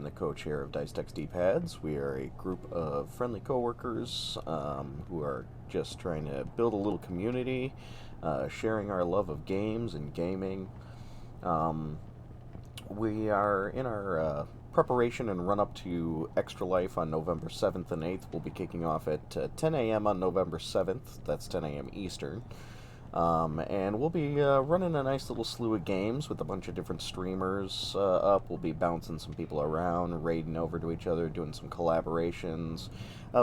I'm the co-chair of Dice Tech's D-Pads. We are a group of friendly coworkers who are just trying to build a little community, sharing our love of games and gaming. We are in our preparation and run-up to Extra Life on November 7th and 8th. We'll be kicking off at 10 a.m. on November 7th. That's 10 a.m. Eastern. And we'll be running a nice little slew of games with a bunch of different streamers up. We'll be bouncing some people around, raiding over to each other, doing some collaborations.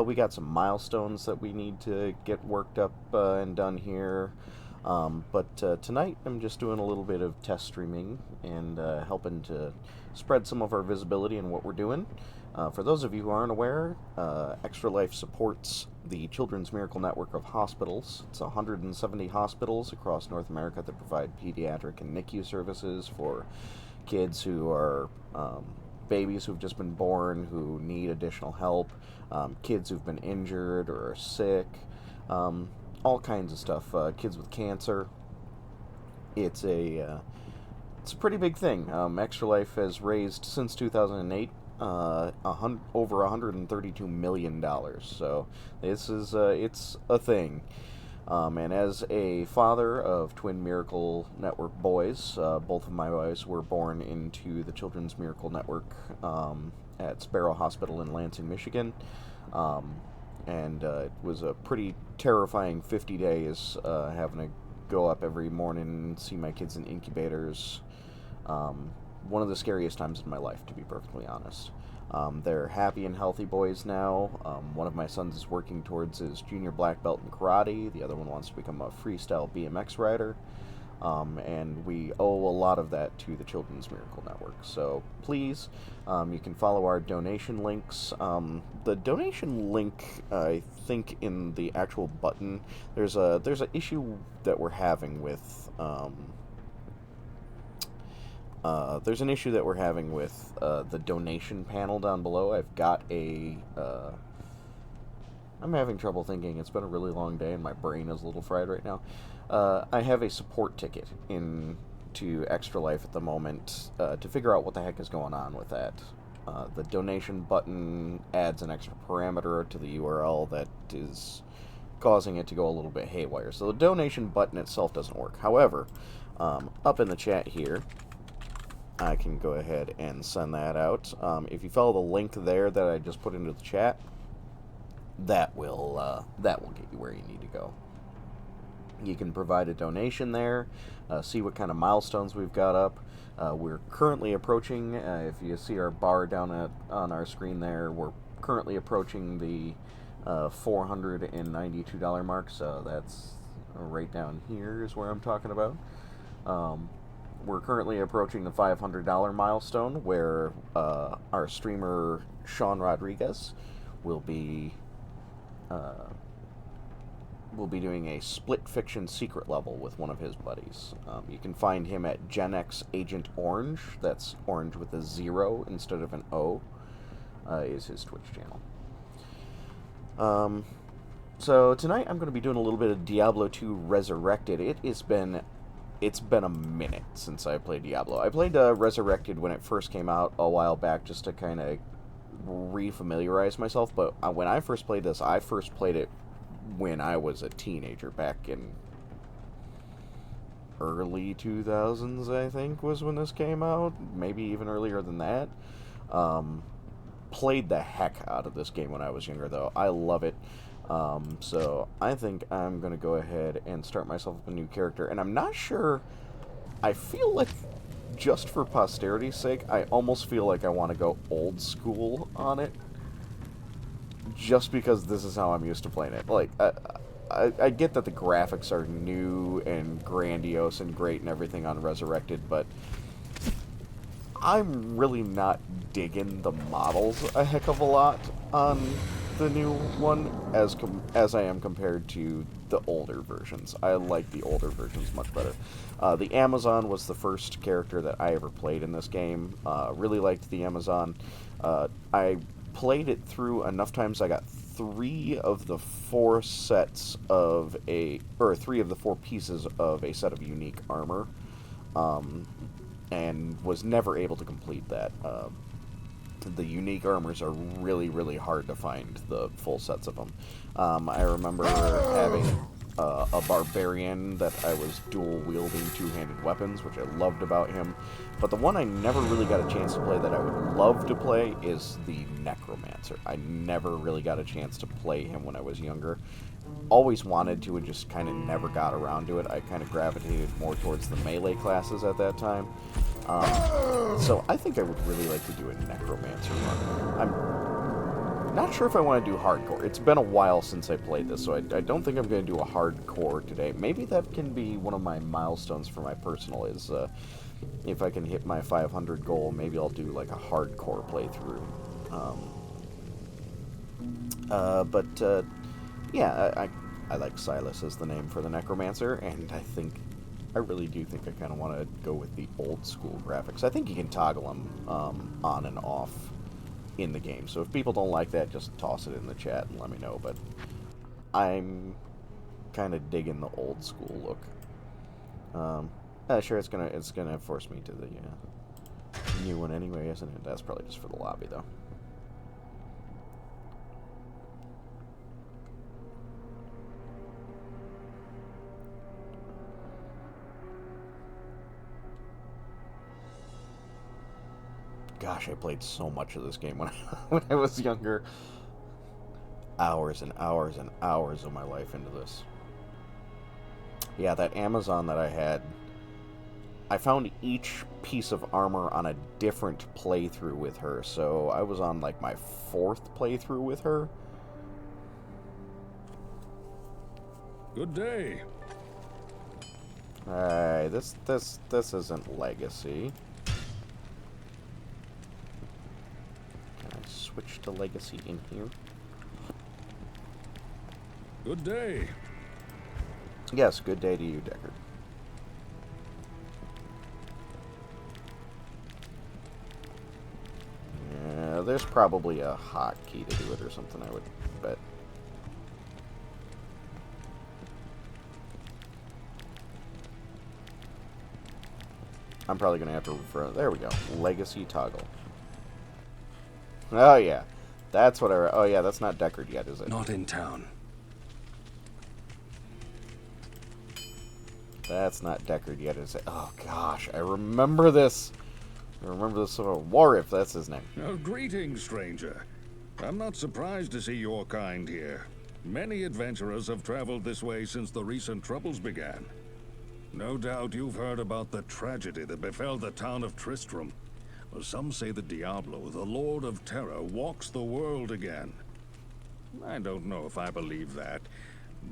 We got some milestones that we need to get worked up and done here. But tonight I'm just doing a little bit of test streaming and helping to spread some of our visibility in what we're doing. For those of you who aren't aware, Extra Life supports the Children's Miracle Network of hospitals. It's 170 hospitals across North America that provide pediatric and NICU services for kids who are babies who've just been born, who need additional help, kids who've been injured or are sick, all kinds of stuff, kids with cancer. It's a pretty big thing. Extra Life has raised, since 2008, over $132 million. So this is it's a thing. And as a father of twin Miracle Network boys, both of my boys were born into the Children's Miracle Network at Sparrow Hospital in Lansing, Michigan. And it was a pretty terrifying 50 days having to go up every morning and see my kids in incubators. One of the scariest times in my life, to be perfectly honest. They're happy and healthy boys now. One of my sons is working towards his junior black belt in karate. The other one wants to become a freestyle BMX rider. And we owe a lot of that to the Children's Miracle Network. So please, you can follow our donation links. The donation link, I think, in the actual button, there's an issue that we're having with the donation panel down below. I'm having trouble thinking. It's been a really long day and my brain is a little fried right now. I have a support ticket into Extra Life at the moment to figure out what the heck is going on with that. The donation button adds an extra parameter to the URL that is causing it to go a little bit haywire. So the donation button itself doesn't work. However, up in the chat here, I can go ahead and send that out. If you follow the link there that I just put into the chat, that will get you where you need to go. You can provide a donation there, see what kind of milestones we've got up. We're currently approaching, if you see our bar down on our screen there, we're currently approaching the $492 mark, so that's right down here is where I'm talking about. We're currently approaching the $500 milestone, where our streamer Sean Rodriguez will be doing a split fiction secret level with one of his buddies. You can find him at Gen X Agent Orange. That's orange with a 0 instead of an O. Is his Twitch channel. So tonight I'm going to be doing a little bit of Diablo II Resurrected. It's been a minute since I played Diablo. I played Resurrected when it first came out a while back just to kind of re-familiarize myself, but when I first played this, I first played it when I was a teenager, back in early 2000s, I think, was when this came out. Maybe even earlier than that. Played the heck out of this game when I was younger, though. I love it. So I think I'm going to go ahead and start myself up a new character. And I'm not sure, I feel like, just for posterity's sake, I almost feel like I want to go old school on it. Just because this is how I'm used to playing it. Like, I get that the graphics are new and grandiose and great and everything on Resurrected, but I'm really not digging the models a heck of a lot on the new one as I am compared to the older versions. I like the older versions much better. The Amazon was the first character that I ever played in this game. Really liked the Amazon. I played it through enough times I got 3 of the 4 pieces of a set of unique armor. And was never able to complete that. the unique armors are really, really hard to find, the full sets of them. I remember having a barbarian that I was dual-wielding two-handed weapons, which I loved about him. But the one I never really got a chance to play that I would love to play is the Necromancer. I never really got a chance to play him when I was younger. Always wanted to and just kind of never got around to it. I kind of gravitated more towards the melee classes at that time. So I think I would really like to do a Necromancer run. I'm not sure if I want to do hardcore. It's been a while since I played this, so I don't think I'm going to do a hardcore today. Maybe that can be one of my milestones for my personal, is if I can hit my 500 goal, maybe I'll do like a hardcore playthrough. Yeah, I like Silas as the name for the Necromancer, and I really do think I kind of want to go with the old school graphics. I think you can toggle them on and off in the game, so if people don't like that, just toss it in the chat and let me know, but I'm kind of digging the old school look. Sure, it's gonna force me to the new one anyway, isn't it? That's probably just for the lobby, though. Gosh, I played so much of this game when I was younger. Hours and hours and hours of my life into this. Yeah, that Amazon that I had, I found each piece of armor on a different playthrough with her, so I was on like my 4th playthrough with her. Good day. Alright, this isn't Legacy. Switch to Legacy in here. Good day. Yes, good day to you, Deckard. Yeah, there's probably a hotkey to do it or something, I would bet. I'm probably going to have to refer... There we go. Legacy toggle. Oh, yeah. That's what I... Oh, yeah, that's not Deckard yet, is it? Not in town. That's not Deckard yet, is it? Oh, gosh. I remember this. I remember this Warif, that's his name. Greetings, stranger. I'm not surprised to see your kind here. Many adventurers have traveled this way since the recent troubles began. No doubt you've heard about the tragedy that befell the town of Tristram. Well, some say that Diablo, the Lord of Terror, walks the world again. I don't know if I believe that,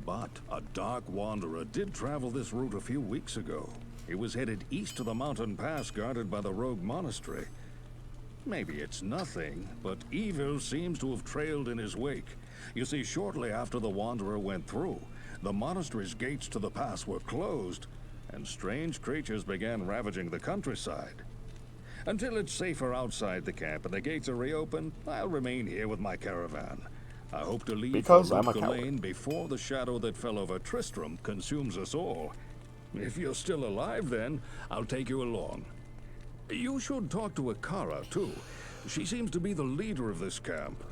but a dark wanderer did travel this route a few weeks ago. He was headed east to the mountain pass guarded by the rogue monastery. Maybe it's nothing, but evil seems to have trailed in his wake. You see, shortly after the wanderer went through, the monastery's gates to the pass were closed, and strange creatures began ravaging the countryside. Until it's safer outside the camp and the gates are reopened, I'll remain here with my caravan. I hope to leave because for I'm a Lane before the shadow that fell over Tristram consumes us all. If you're still alive, then I'll take you along. You should talk to Akara, too. She seems to be the leader of this camp.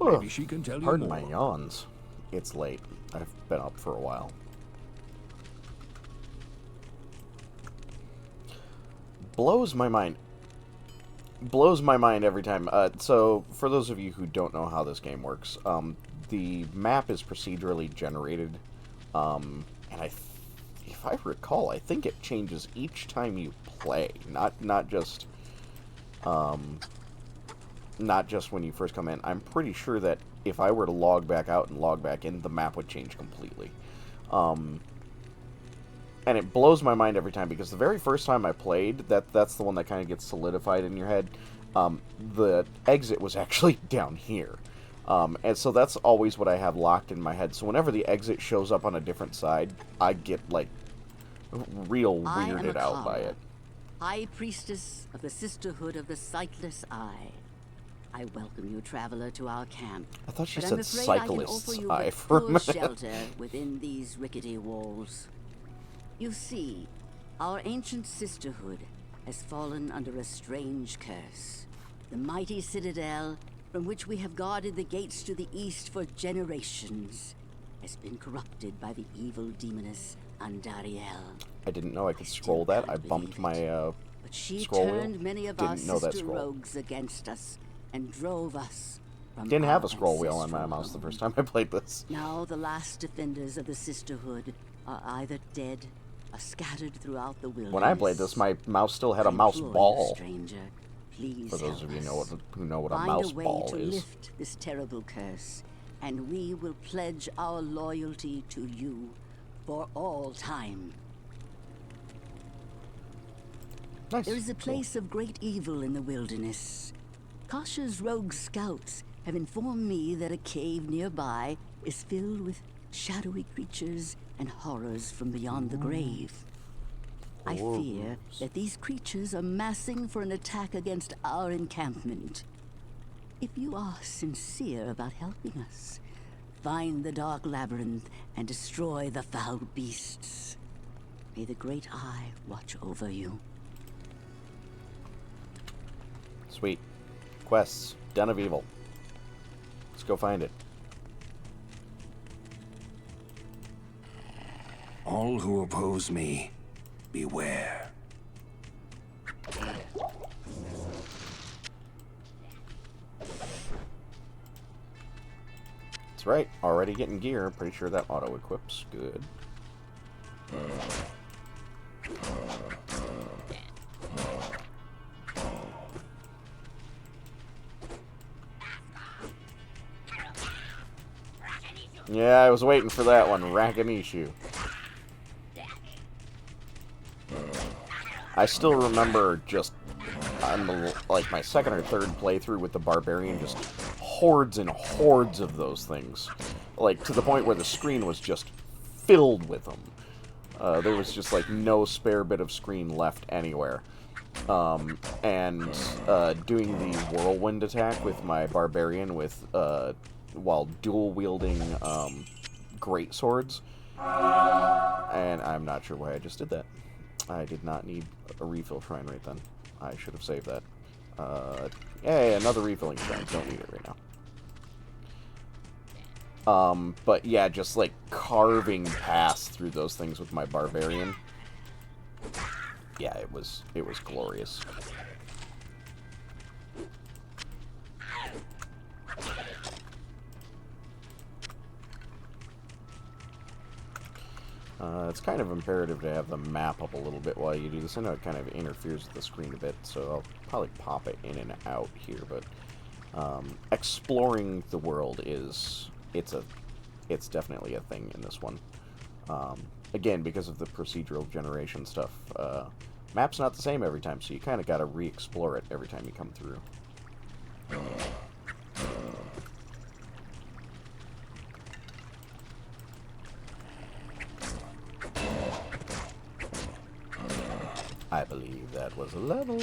Maybe she can tell you more. Pardon my yawns. It's late. I've been up for a while. Blows my mind. Blows my mind every time. So, for those of you who don't know how this game works, the map is procedurally generated, and if I recall, I think it changes each time you play, not just when you first come in. I'm pretty sure that if I were to log back out and log back in, the map would change completely. And it blows my mind every time, because the very first time I played, that's the one that kind of gets solidified in your head. The exit was actually down here. And so that's always what I have locked in my head. So whenever the exit shows up on a different side, I get, like, real weirded out by it. High Priestess of the Sisterhood of the Sightless Eye. I welcome you, traveler, to our camp. I thought she but said I'm afraid cyclist's I can offer you eye but for a poor minute. shelter within these rickety walls. You see, our ancient sisterhood has fallen under a strange curse. The mighty citadel, from which we have guarded the gates to the east for generations, has been corrupted by the evil demoness Andariel. I didn't know I could scroll that. I bumped my But she scroll wheel. turned many of our Didn't know that sister scroll. rogues against us and drove us from Didn't our have a scroll wheel on my ancestral mouse the home. first time I played this. Now the last defenders of the sisterhood are either dead or scattered throughout the wilderness. When I played this, my mouse still had I a mouse implore you, ball. stranger, please For those help of you us. who know what a Find mouse a way ball to is. lift this terrible curse, and we will pledge our loyalty to you for all time. Nice. There is a place of great evil in the wilderness. Kasha's rogue scouts have informed me that a cave nearby is filled with shadowy creatures and horrors from beyond the grave. I fear that these creatures are massing for an attack against our encampment. If you are sincere about helping us, find the dark labyrinth and destroy the foul beasts. May the Great Eye watch over you. Sweet. Quests. Den of Evil. Let's go find it. All who oppose me, beware. That's right. Already getting gear. Pretty sure that auto-equips. Good. Yeah, I was waiting for that one. Rakanishu. I still remember just on the, like my second or third playthrough with the Barbarian, just hordes and hordes of those things. Like, to the point where the screen was just filled with them. There was just, like, no spare bit of screen left anywhere. Doing the whirlwind attack with my Barbarian with, while dual-wielding, great swords. And I'm not sure why I just did that. I did not need a refill shrine right then. I should have saved that. Hey, another refilling shrine. Don't need it right now. But yeah, just like carving past through those things with my Barbarian. Yeah, it was glorious. It's kind of imperative to have the map up a little bit while you do this. I know it kind of interferes with the screen a bit, so I'll probably pop it in and out here, but exploring the world it's definitely a thing in this one. Again, because of the procedural generation stuff, map's not the same every time, so you kind of got to re-explore it every time you come through. I believe that was a level.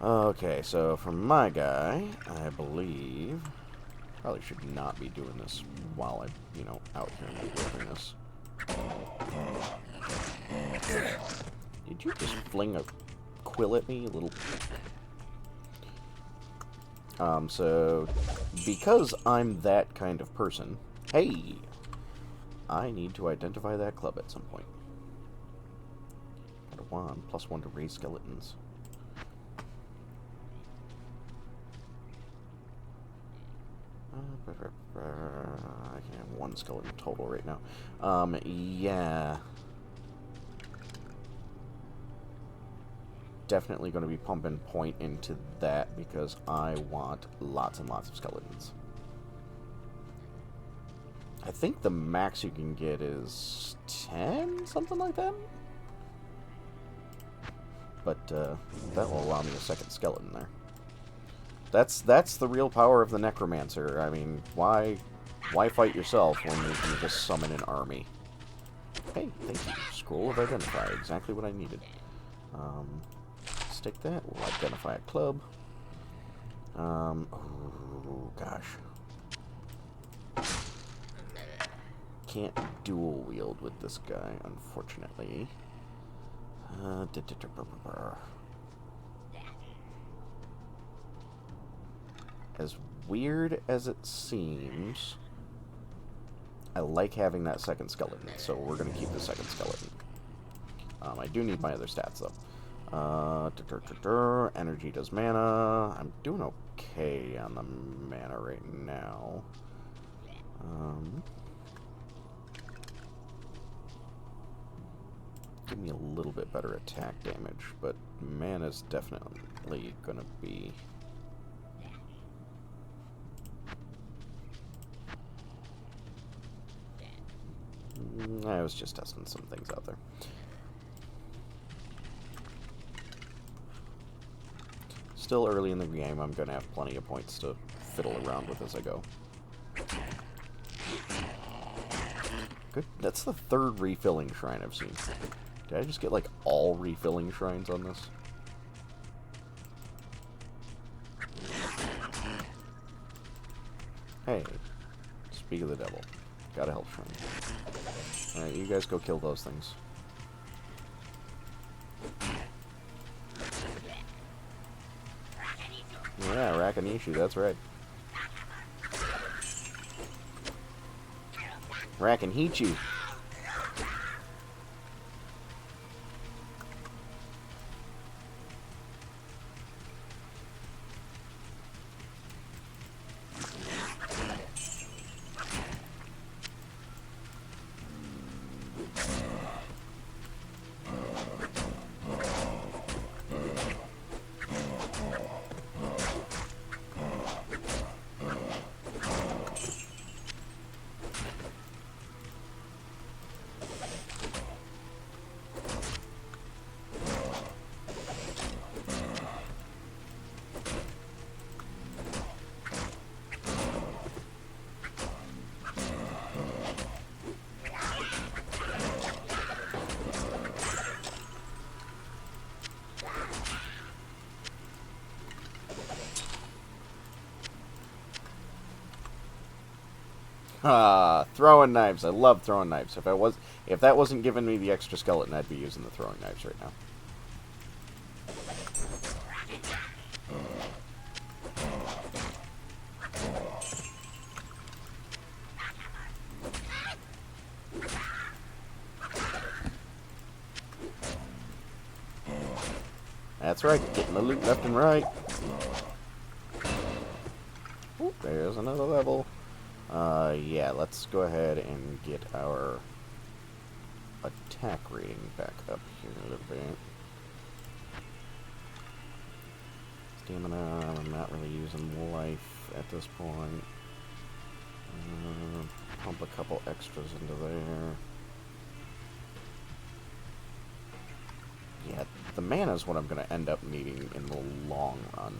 Okay, so for my guy, I believe... Probably should not be doing this while I'm, out here in the wilderness. Did you just fling a quill at me, little... So, because I'm that kind of person... Hey! I need to identify that club at some point. Got a wand, +1 to raise skeletons. I can have 1 skeleton total right now. Yeah. Definitely going to be pumping point into that because I want lots and lots of skeletons. I think the max you can get is 10, something like that. But that will allow me a second skeleton there. That's the real power of the Necromancer. I mean, why fight yourself when you can just summon an army? Hey, thank you. Scroll of Identify, exactly what I needed. Stick that. We'll identify a club. Oh gosh. Can't dual wield with this guy, unfortunately. as weird as it seems, I like having that second skeleton, so we're going to keep the second skeleton. I do need my other stats, though. Energy does mana. I'm doing okay on the mana right now. Give me a little bit better attack damage, but mana's definitely gonna be... I was just testing some things out there. Still early in the game, I'm gonna have plenty of points to fiddle around with as I go. Good. That's the third refilling shrine I've seen. Did I just get, like, all refilling shrines on this? Hey. Speak of the devil. Got a health shrine. Alright, you guys go kill those things. Yeah, Rakanishu, that's right. Rakanhichu. Throwing knives. I love throwing knives. If that wasn't giving me the extra skeleton, I'd be using the throwing knives right now. That's right, getting the loot left and right. Oop, there's another level. Yeah, let's go ahead and get our attack rating back up here a little bit. Stamina, I'm not really using life at this point. Pump a couple extras into there. Yeah, the mana is what I'm going to end up needing in the long run.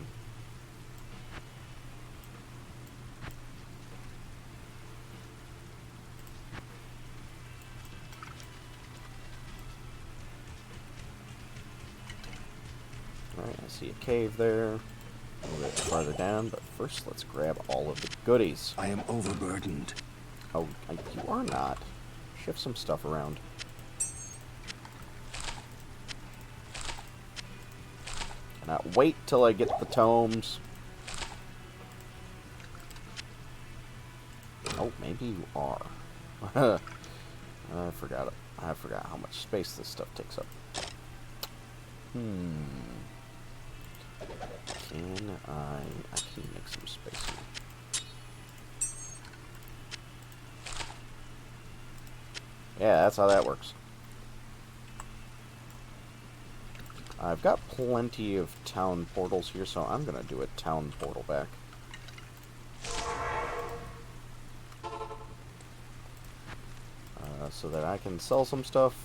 Alright, I see a cave there. A little bit farther down, but first let's grab all of the goodies. I am overburdened. Oh, you are not. Shift some stuff around. Not wait till I get the tomes. Oh, maybe you are. I forgot how much space this stuff takes up. Can I make some space here. Yeah, that's how that works. I've got plenty of town portals here, so I'm gonna do a town portal back. So that I can sell some stuff.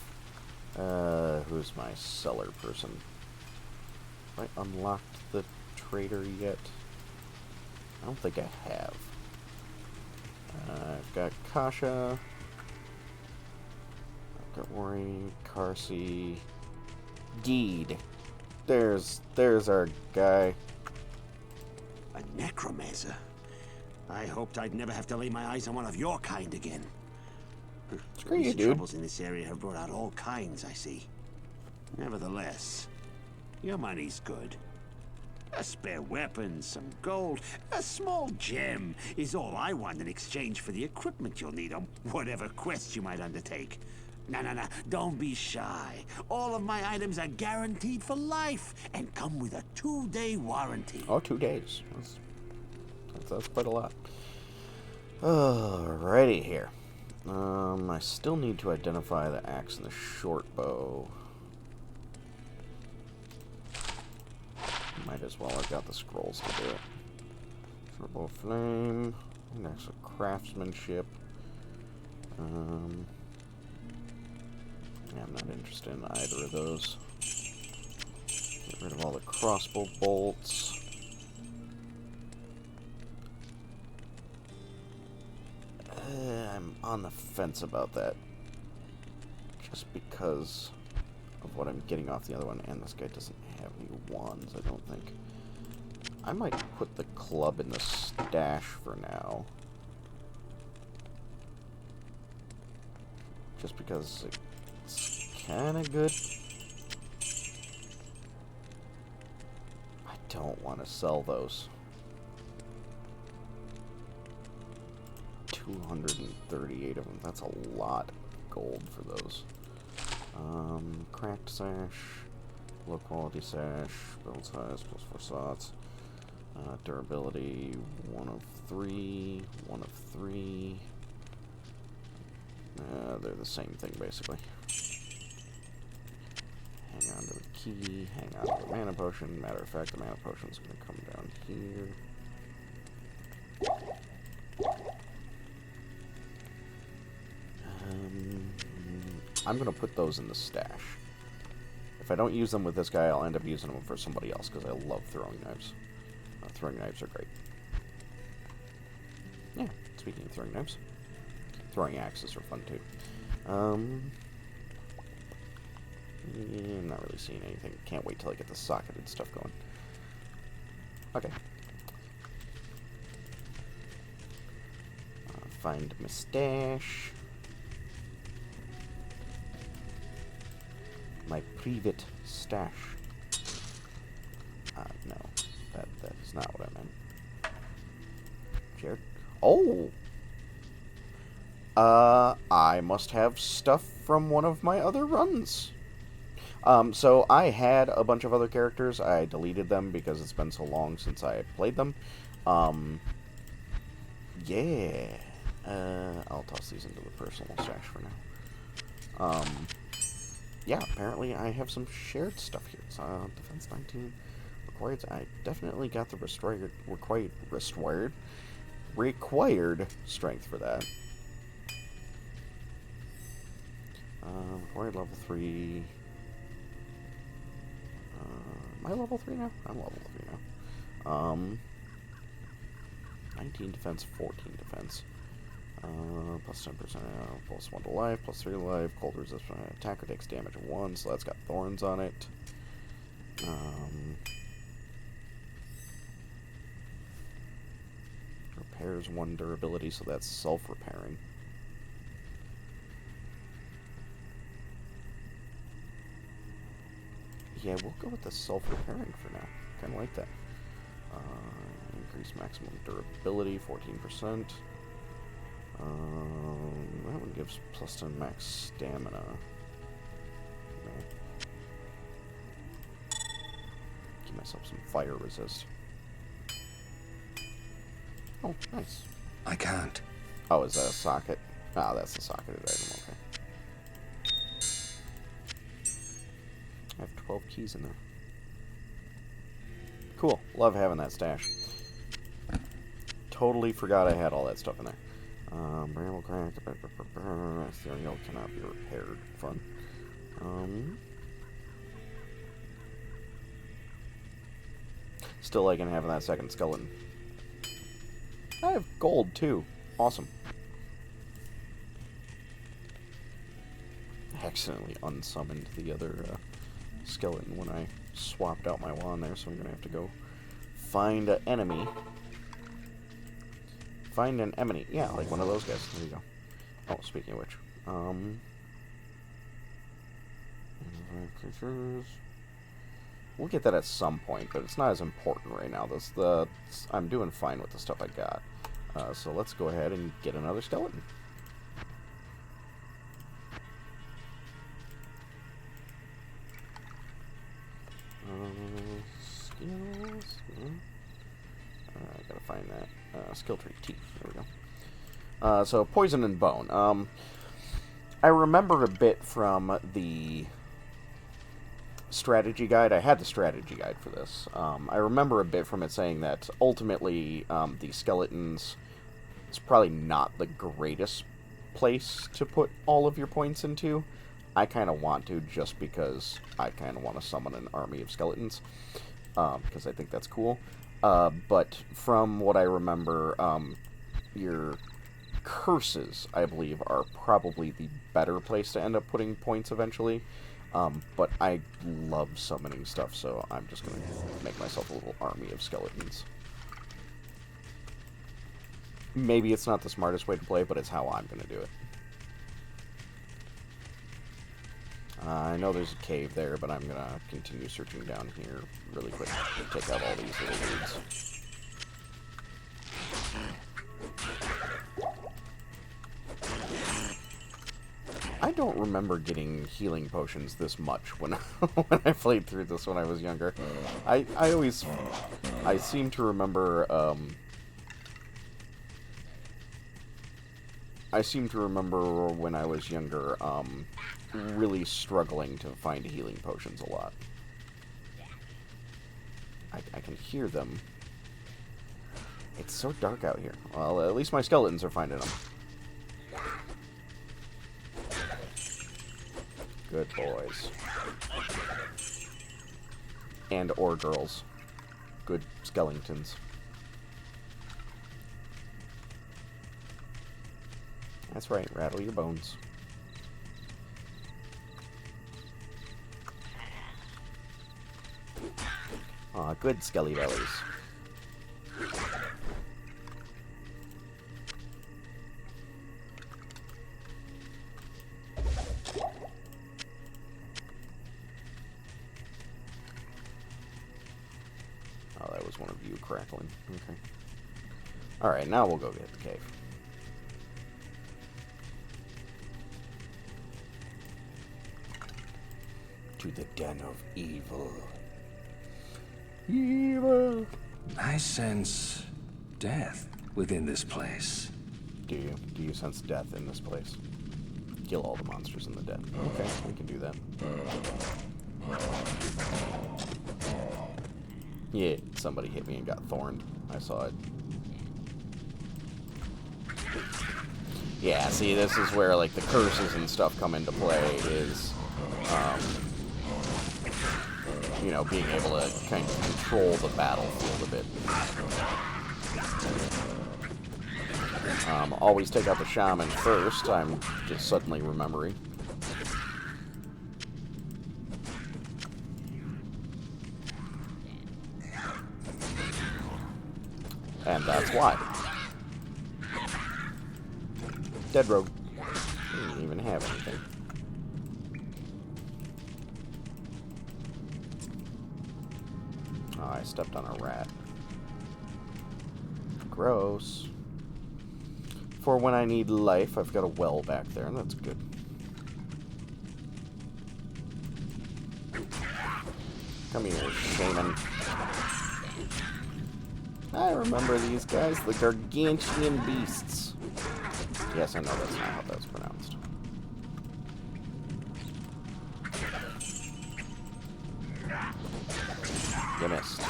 Who's my seller person? Have I unlocked the trader yet? I don't think I have. I've got Kasha. I've got Worry, Carsey, Deed. There's our guy. A necromancer? I hoped I'd never have to lay my eyes on one of your kind again. Screw you, Recent dude. troubles in this area have brought out all kinds, I see. Nevertheless, your money's good. spare weapon, some gold, a small gem is all I want in exchange for the equipment you'll need on whatever quest you might undertake. No, don't be shy. All of my items are guaranteed for life and come with a 2-day warranty. Oh, 2 days. That's quite a lot. Alrighty here. I still need to identify the axe and the short bow. Might as well. I've got the scrolls to do it. Short bow flame. Next, craftsmanship. Yeah, I'm not interested in either of those. Get rid of all the crossbow bolts. I'm on the fence about that. Just because of what I'm getting off the other one, and this guy doesn't have any wands, I don't think. I might put the club in the stash for now. Just because it's kind of good. I don't want to sell those. 238 of them. That's a lot of gold for those. Cracked sash, low quality sash, build size +4 slots, durability 1 of 3, 1 of 3. They're the same thing basically. Hang on to the key, hang on to the mana potion. Matter of fact, the mana potion's going to come down here. I'm going to put those in the stash. If I don't use them with this guy, I'll end up using them for somebody else, because I love throwing knives. Throwing knives are great. Yeah, speaking of throwing knives, throwing axes are fun too. Yeah, I'm not really seeing anything. Can't wait till I get the socketed stuff going. Okay. Find my stash. My private stash. No. That is not what I meant. Jared? Oh! I must have stuff from one of my other runs. So I had a bunch of other characters. I deleted them because it's been so long since I played them. Yeah. I'll toss these into the personal stash for now. Yeah, apparently I have some shared stuff here. It's defense 19 required. I definitely got the required strength for that. Required level 3. Am I level 3 now? I'm level 3 now. 19 defense, 14 defense. Plus 10%, plus 1 to life, plus 3 to life, cold resistance, attacker takes damage of 1, so that's got thorns on it. Repairs 1 durability, so that's self-repairing. Yeah, we'll go with the self-repairing for now. Kind of like that. Increase maximum durability, 14%. That one gives plus 10 max stamina. Okay. Give myself some fire resist. Oh, nice. I can't. Oh, is that a socket? Ah, that's the socketed item, okay. I have 12 keys in there. Cool. Love having that stash. Totally forgot I had all that stuff in there. Bramble crack. Ethereal cannot be repaired. Fun. Still liking having that second skeleton. I have gold too. Awesome. I accidentally unsummoned the other skeleton when I swapped out my wand there, so I'm gonna have to go find an enemy. Find an enemy. Yeah, like one of those guys. There you go. Oh, speaking of which. Creatures. We'll get that at some point, but it's not as important right now. I'm doing fine with the stuff I got. So let's go ahead and get another skeleton. Skills. I gotta find that. Skill tree T. There we go. So poison and bone. I remember a bit from the strategy guide. I had the strategy guide for this. I remember a bit from it saying that ultimately the skeletons is probably not the greatest place to put all of your points into. I kind of want to, just because I kind of want to summon an army of skeletons, because I think that's cool. But from what I remember, your curses, I believe, are probably the better place to end up putting points eventually. But I love summoning stuff, so I'm just going to make myself a little army of skeletons. Maybe it's not the smartest way to play, but it's how I'm going to do it. I know there's a cave there, but I'm going to continue searching down here really quick to take out all these little dudes. I don't remember getting healing potions this much when when I played through this when I was younger. I seem to remember when I was younger really struggling to find healing potions a lot. I can hear them. It's so dark out here. Well, at least my skeletons are finding them. Good boys. And or girls. Good skeletons. That's right, rattle your bones. Aw, good skelly bellies. Oh, that was one of you crackling. Okay. Alright, now we'll go get the cave. To the den of evil. Evil! I sense death within this place. Do you? Do you sense death in this place? Kill all the monsters in the den. Okay, we can do that. Yeah, somebody hit me and got thorned. I saw it. Yeah, see, this is where, like, the curses and stuff come into play, is, you know, being able to kind of control the battlefield a bit. Always take out the shaman first, I'm just suddenly remembering. And that's why. Dead rogue. Didn't even have anything. Oh, I stepped on a rat. Gross. For when I need life, I've got a well back there, and that's good. Come here, shaman. I remember these guys, the gargantuan beasts. Yes, I know that's not how that's pronounced. You missed.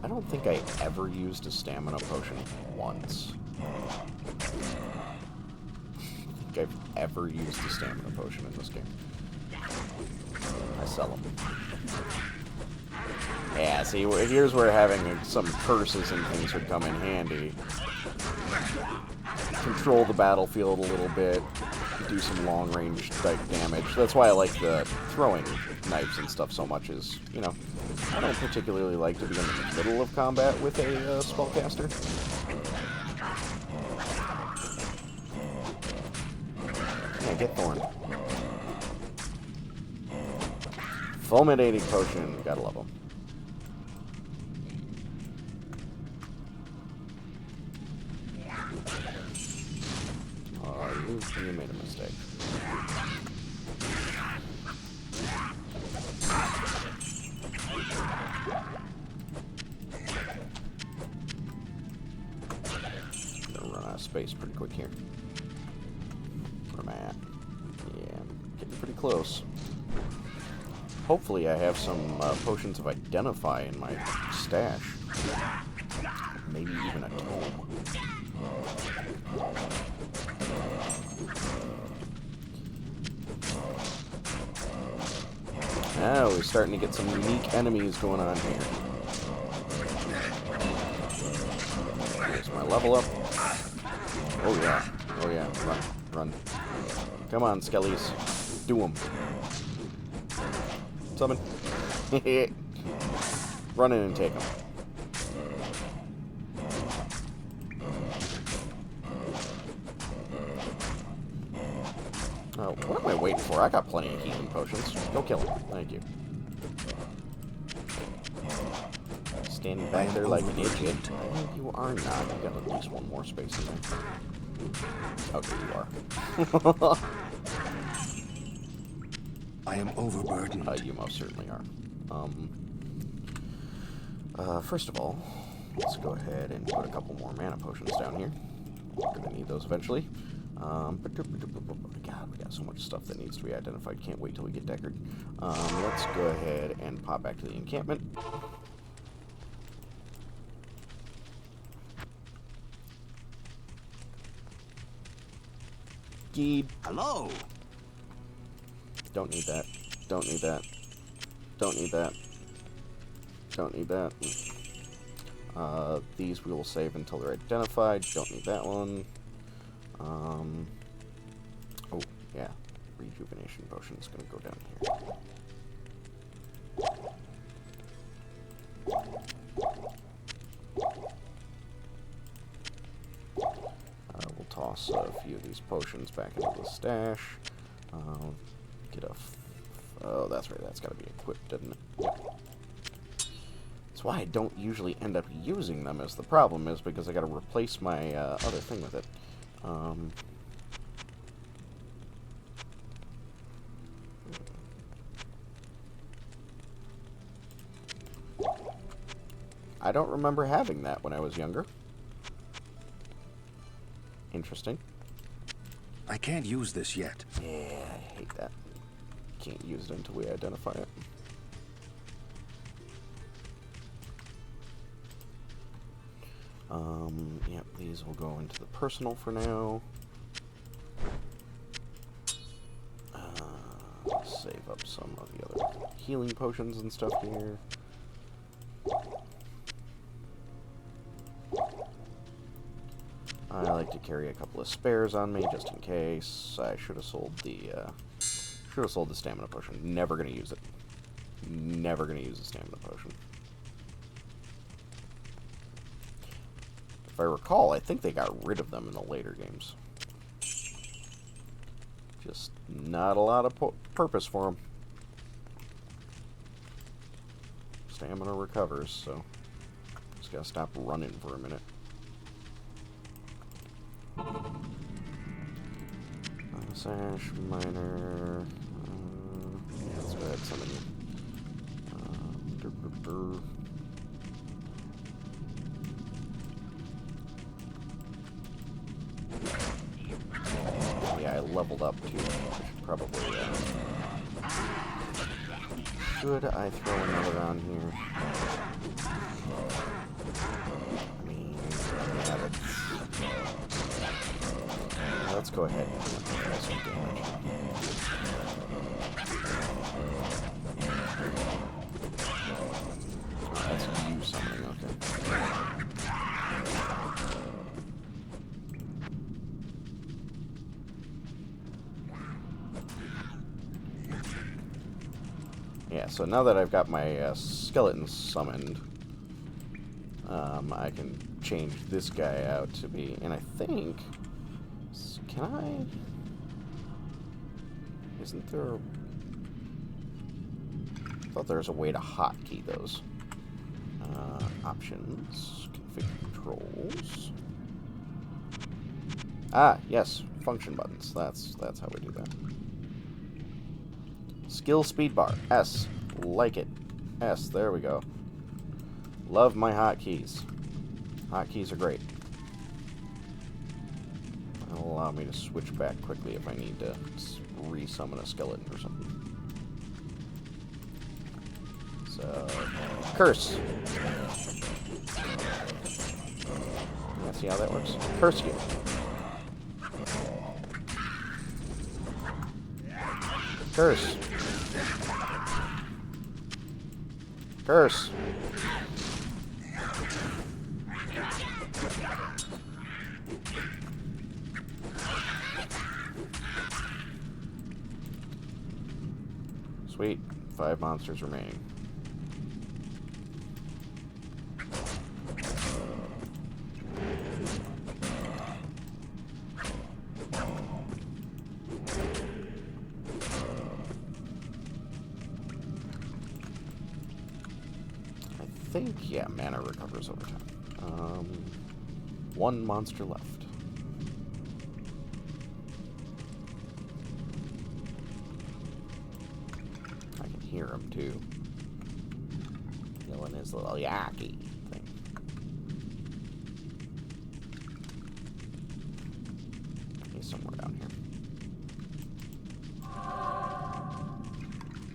I don't think I ever used a stamina potion once. I think I've ever used a stamina potion in this game. I sell them. Yeah, see, here's where having some curses and things would come in handy. Control the battlefield a little bit, do some long-range type damage. That's why I like the throwing knives and stuff so much, is, you know, I don't particularly like to be in the middle of combat with a spellcaster. Yeah, get thorned. Fulminating potion. Gotta love them. Oh, you made a mistake. Gonna run out of space pretty quick here. Where am I at? Yeah, I'm getting pretty close. Hopefully I have some potions of Identify in my stash. Maybe even a tome. Now we're starting to get some unique enemies going on here. Here's my level up. Oh yeah. Oh yeah. Run. Run. Come on, skellies. Do them. Summon. Run in and take them. Oh, what am I waiting for? I got plenty of healing potions. Go kill him. Thank you. Standing back there like an idiot. You are not. You got at least one more space in there. Okay, you are. I am overburdened. You most certainly are. First of all, let's go ahead and put a couple more mana potions down here. We're gonna need those eventually. God, we got so much stuff that needs to be identified. Can't wait till we get Deckard. Let's go ahead and pop back to the encampment. Deed. Hello. Don't need that. Don't need that. Don't need that. Don't need that. These we will save until they're identified. Don't need that one. Oh, yeah. Rejuvenation potion is going to go down here. We'll toss a few of these potions back into the stash. Get a... oh, that's right. That's got to be equipped, doesn't it? Yep. That's why I don't usually end up using them, is the problem is because I got to replace my other thing with it. I don't remember having that when I was younger. Interesting. I can't use this yet. Yeah, I hate that. Can't use it until we identify it. Yep, these will go into the personal for now. Save up some of the other healing potions and stuff here. I like to carry a couple of spares on me just in case. I should have sold the stamina potion. Never gonna use it. Never gonna use the stamina potion. If I recall, I think they got rid of them in the later games. Just not a lot of purpose for them. Stamina recovers, so just gotta stop running for a minute. Sash, miner. Yeah, let's go ahead and summon you. Yeah, I leveled up too. I should probably. Should I throw another on here? I mean, yeah, let's go ahead and do some damage. Oh, that's you summoning, okay. Yeah, so now that I've got my skeletons summoned, I can change this guy out to be, and I think... Can I? Isn't there a... thought there was a way to hotkey those. Options, configure controls. Ah, yes, function buttons. That's how we do that. Skill speed bar. S. Like it. S. There we go. Love my hotkeys. Hotkeys are great. That'll allow me to switch back quickly if I need to re-summon a skeleton or something. So, curse. Yeah, see how that works? Curse you. Curse. Curse. Sweet. 5 monsters remaining. I think, yeah, mana recovers over time. 1 monster left. I can hear him too. Yelling his little yaki thing. He's somewhere down here.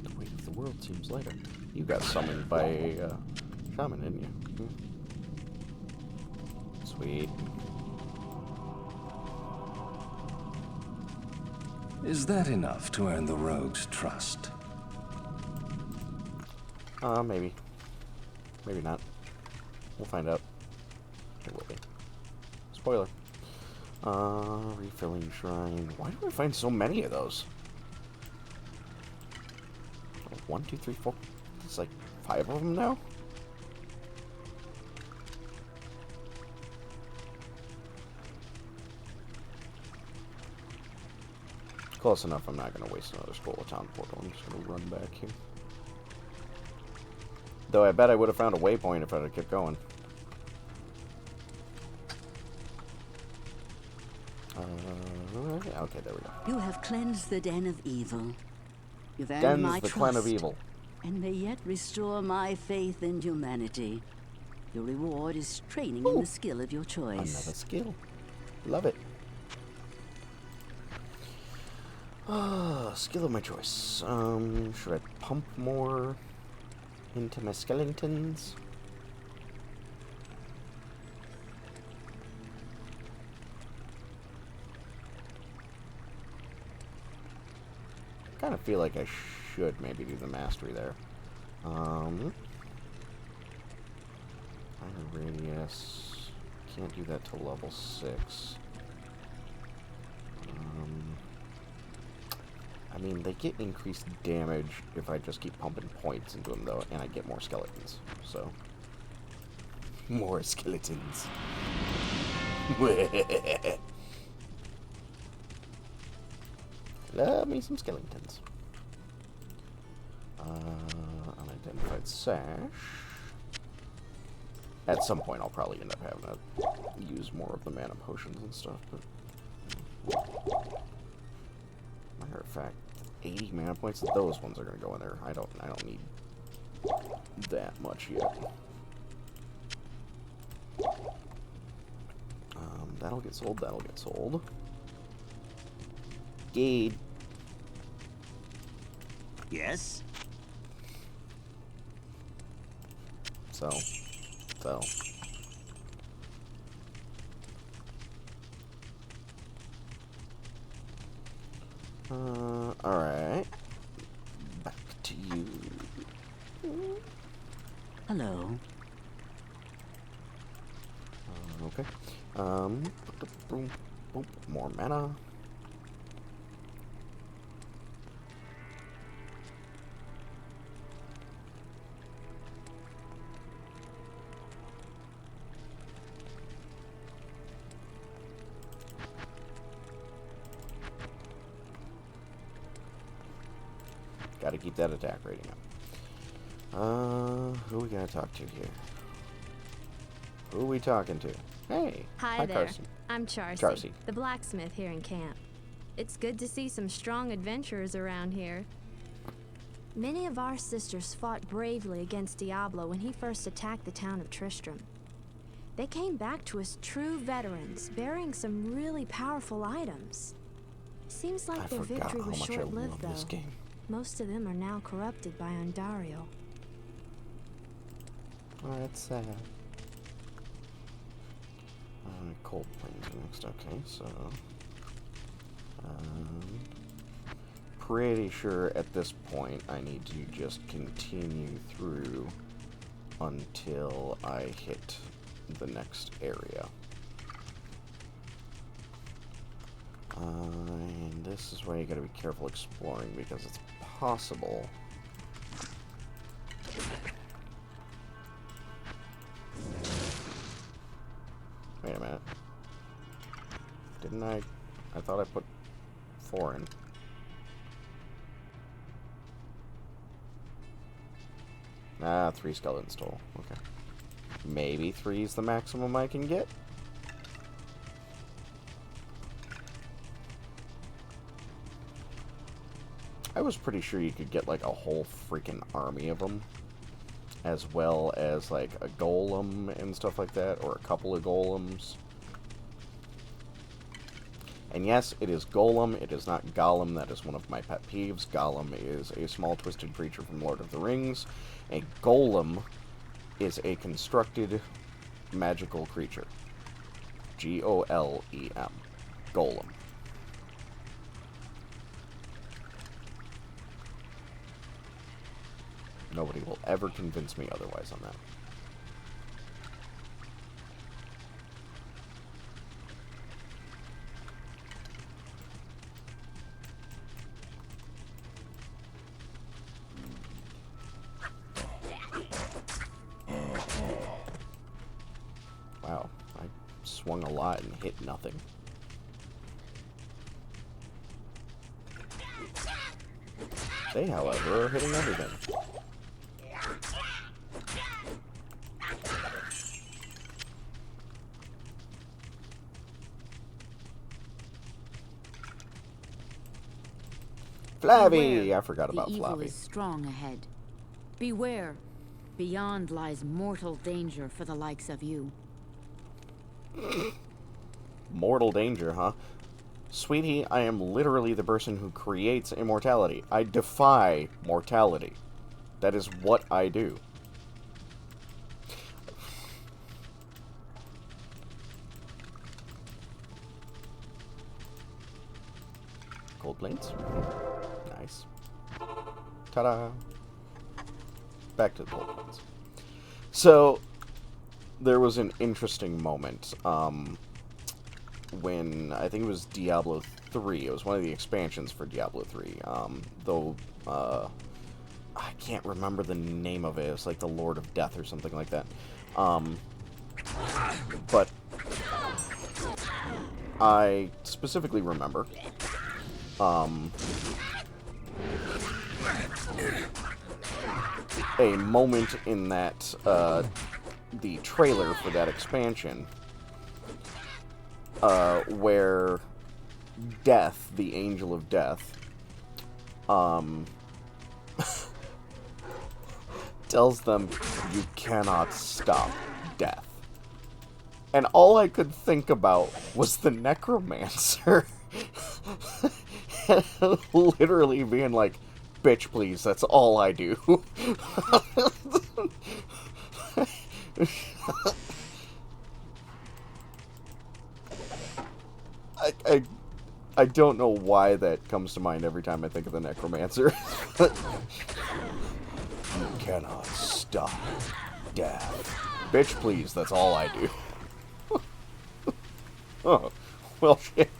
The weight of the world seems lighter. You got summoned by shaman, didn't you? Sweet. Is that enough to earn the rogue's trust? Maybe. Maybe not. We'll find out. It will be. Spoiler. Refilling shrine. Why do I find so many of those? 1, 2, 3, 4. It's like 5 of them now? Close enough, I'm not going to waste another scroll of town portal. I'm just going to run back here. Though I bet I would have found a waypoint if I had kept going. Okay, there we go. You have cleansed the den of evil. You've earned Den's my the trust, clan of evil. and may yet restore my faith in humanity. Your reward is training in the skill of your choice. Another skill. Love it. Skill of my choice. Should I pump more into my skeletons? I kind of feel like I should maybe do the mastery there. Iron radius. Can't do that till level 6. I mean, they get increased damage if I just keep pumping points into them, though, and I get more skeletons, so. More skeletons. Love me some skeletons. Unidentified sash. At some point, I'll probably end up having to use more of the mana potions and stuff, but. Matter of fact, 80 mana points. Those ones are gonna go in there. I don't need that much yet. That'll get sold. That'll get sold. Gade. Yes? So. Alright. Back to you. Hello. Okay. More mana. Gotta keep that attack rating up. Who we gotta talk to here? Who are we talking to? Hey. Hi there. Carson. I'm Charcy, Charcy. the blacksmith here in camp. It's good to see some strong adventurers around here. Many of our sisters fought bravely against Diablo when he first attacked the town of Tristram. They came back to us true veterans, bearing some really powerful items. Seems like their victory was short-lived, though. Most of them are now corrupted by Ondario. Oh, that's sad. Cold Plains next. Okay, so pretty sure at this point I need to just continue through until I hit the next area. And this is where you gotta be careful exploring because it's possible. Wait a minute. Didn't I thought I put 4 in. Ah, 3 skeletons total. Okay. Maybe 3 is the maximum I can get? I was pretty sure you could get, like, a whole freaking army of them. As well as, like, a golem and stuff like that. Or a couple of golems. And yes, it is golem. It is not golem. That is one of my pet peeves. Golem is a small twisted creature from Lord of the Rings. A golem is a constructed magical creature. G-O-L-E-M. Golem. Nobody will ever convince me otherwise on that. Wow, I swung a lot and hit nothing. They, however, are hitting everything. Flavie! I forgot about The evil Flavie. is strong ahead. Beware. Beyond lies mortal danger for the likes of you. Mortal danger, huh? Sweetie, I am literally the person who creates immortality. I defy mortality. That is what I do. Cold plates. Nice. Ta-da! Back to the cold plates. So, there was an interesting moment, when, I think it was Diablo 3, it was one of the expansions for Diablo 3, though, I can't remember the name of it, it was like the Lord of Death or something like that, but I specifically remember, a moment in that, the trailer for that expansion, where Death, the Angel of Death, tells them, you cannot stop death. And all I could think about was the Necromancer. Literally being like, bitch, please, that's all I do. I don't know why that comes to mind every time I think of the Necromancer. You cannot stop death. Bitch, please, that's all I do. Oh, well, shit.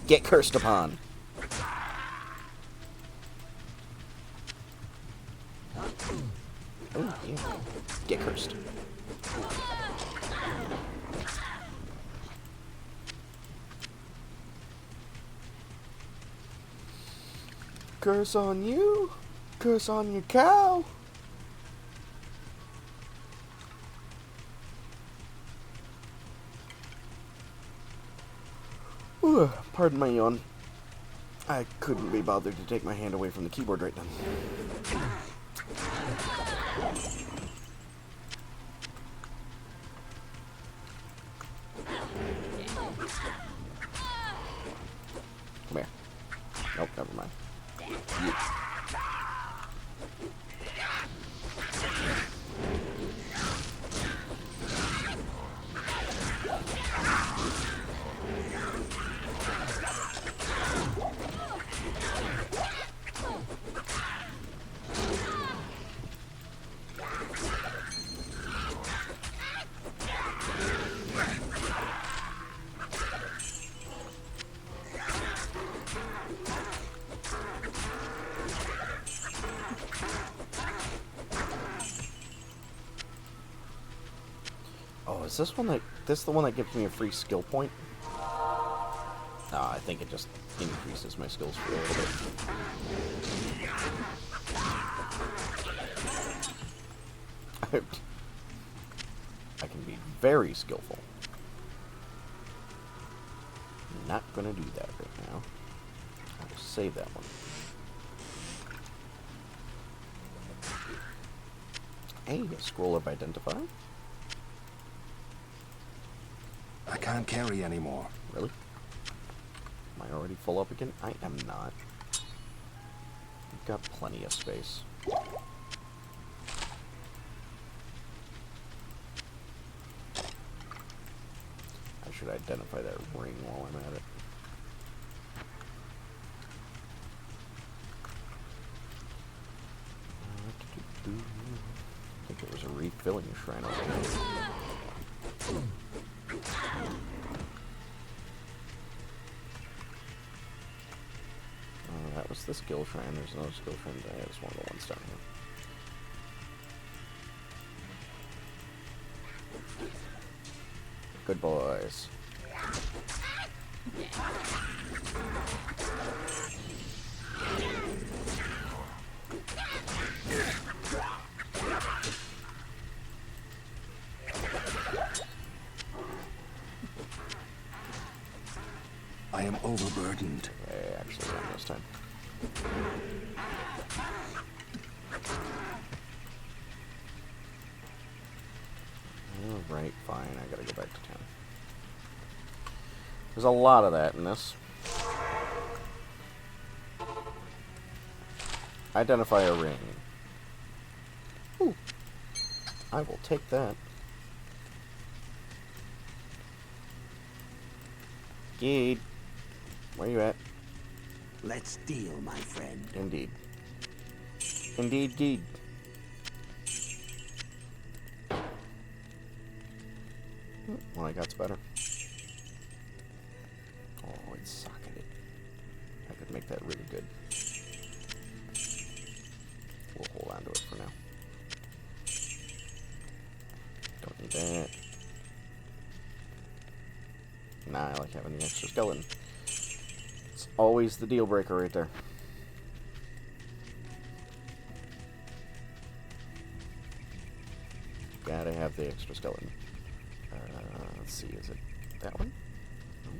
Get cursed upon. Oh, yeah. Get cursed. Curse on you. Curse on your cow. Ooh, pardon my yawn. I couldn't be bothered to take my hand away from the keyboard right then. Come here. Nope, never mind. You. Oh, is this the one that gives me a free skill point? I think it just increases my skills for a little bit. I can be very skillful. Not gonna do that right now. I'll save that one. Hey, a scroll of identify. I can't carry anymore. Really? Am I already full up again? I am not. We've got plenty of space. I should identify that ring while I'm at it. I think it was a refilling shrine over there. That was the skill shrine. There's another skill shrine. Yeah, there's one of the ones down here. Good boys. I am overburdened. Okay, actually won this time. Alright, fine. I gotta go back to town. There's a lot of that in this. Identify a ring. Ooh. I will take that. Geed. Where you at? Let's deal, my friend. Indeed. Indeed, Geed. What I got's better. Oh, it's socketed. I could make that really good. We'll hold on to it for now. Don't need that. Nah, I like having the extra skeleton. It's always the deal breaker right there. Gotta have the extra skeleton. Let's see, is it that one? Nope.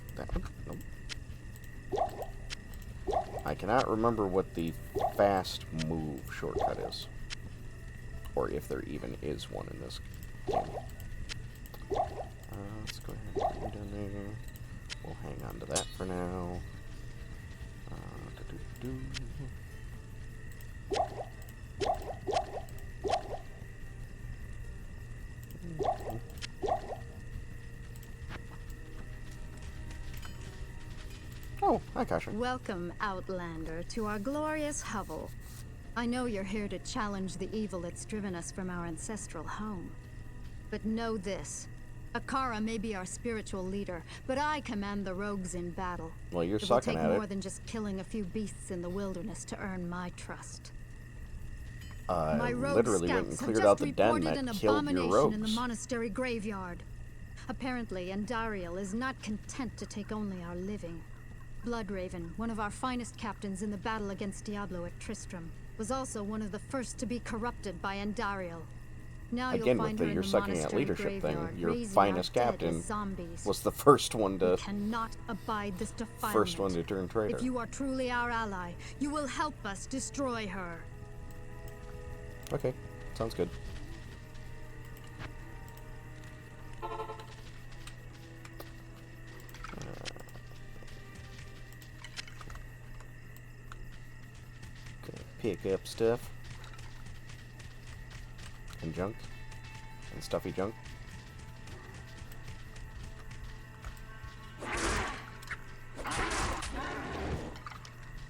Is it that one? Nope. I cannot remember what the fast move shortcut is. Or if there even is one in this game. Let's go ahead and put it in there. We'll hang on to that for now. Oh, hi, Kasha. Welcome, Outlander, to our glorious hovel. I know you're here to challenge the evil that's driven us from our ancestral home. But know this. Akara may be our spiritual leader, but I command the rogues in battle. Well, you're it sucking will at take it. more than just killing a few beasts in the wilderness to earn my trust. I My rogue literally went and scouts have cleared just out the den reported that an killed your abomination in the rogues. monastery graveyard. Apparently, Andariel is not content to take only our living. Bloodraven, one of our finest captains in the battle against Diablo at Tristram, was also one of the first to be corrupted by Andariel. Now Again, you'll find with her in your the sucking at monastery leadership thing, graveyard, your raising finest our dead as captain zombies. was the first one We to cannot abide this defilement. first one to turn traitor. If you are truly our ally, you will help us destroy her. Okay, sounds good. Gonna pick up stuff and junk and stuffy junk.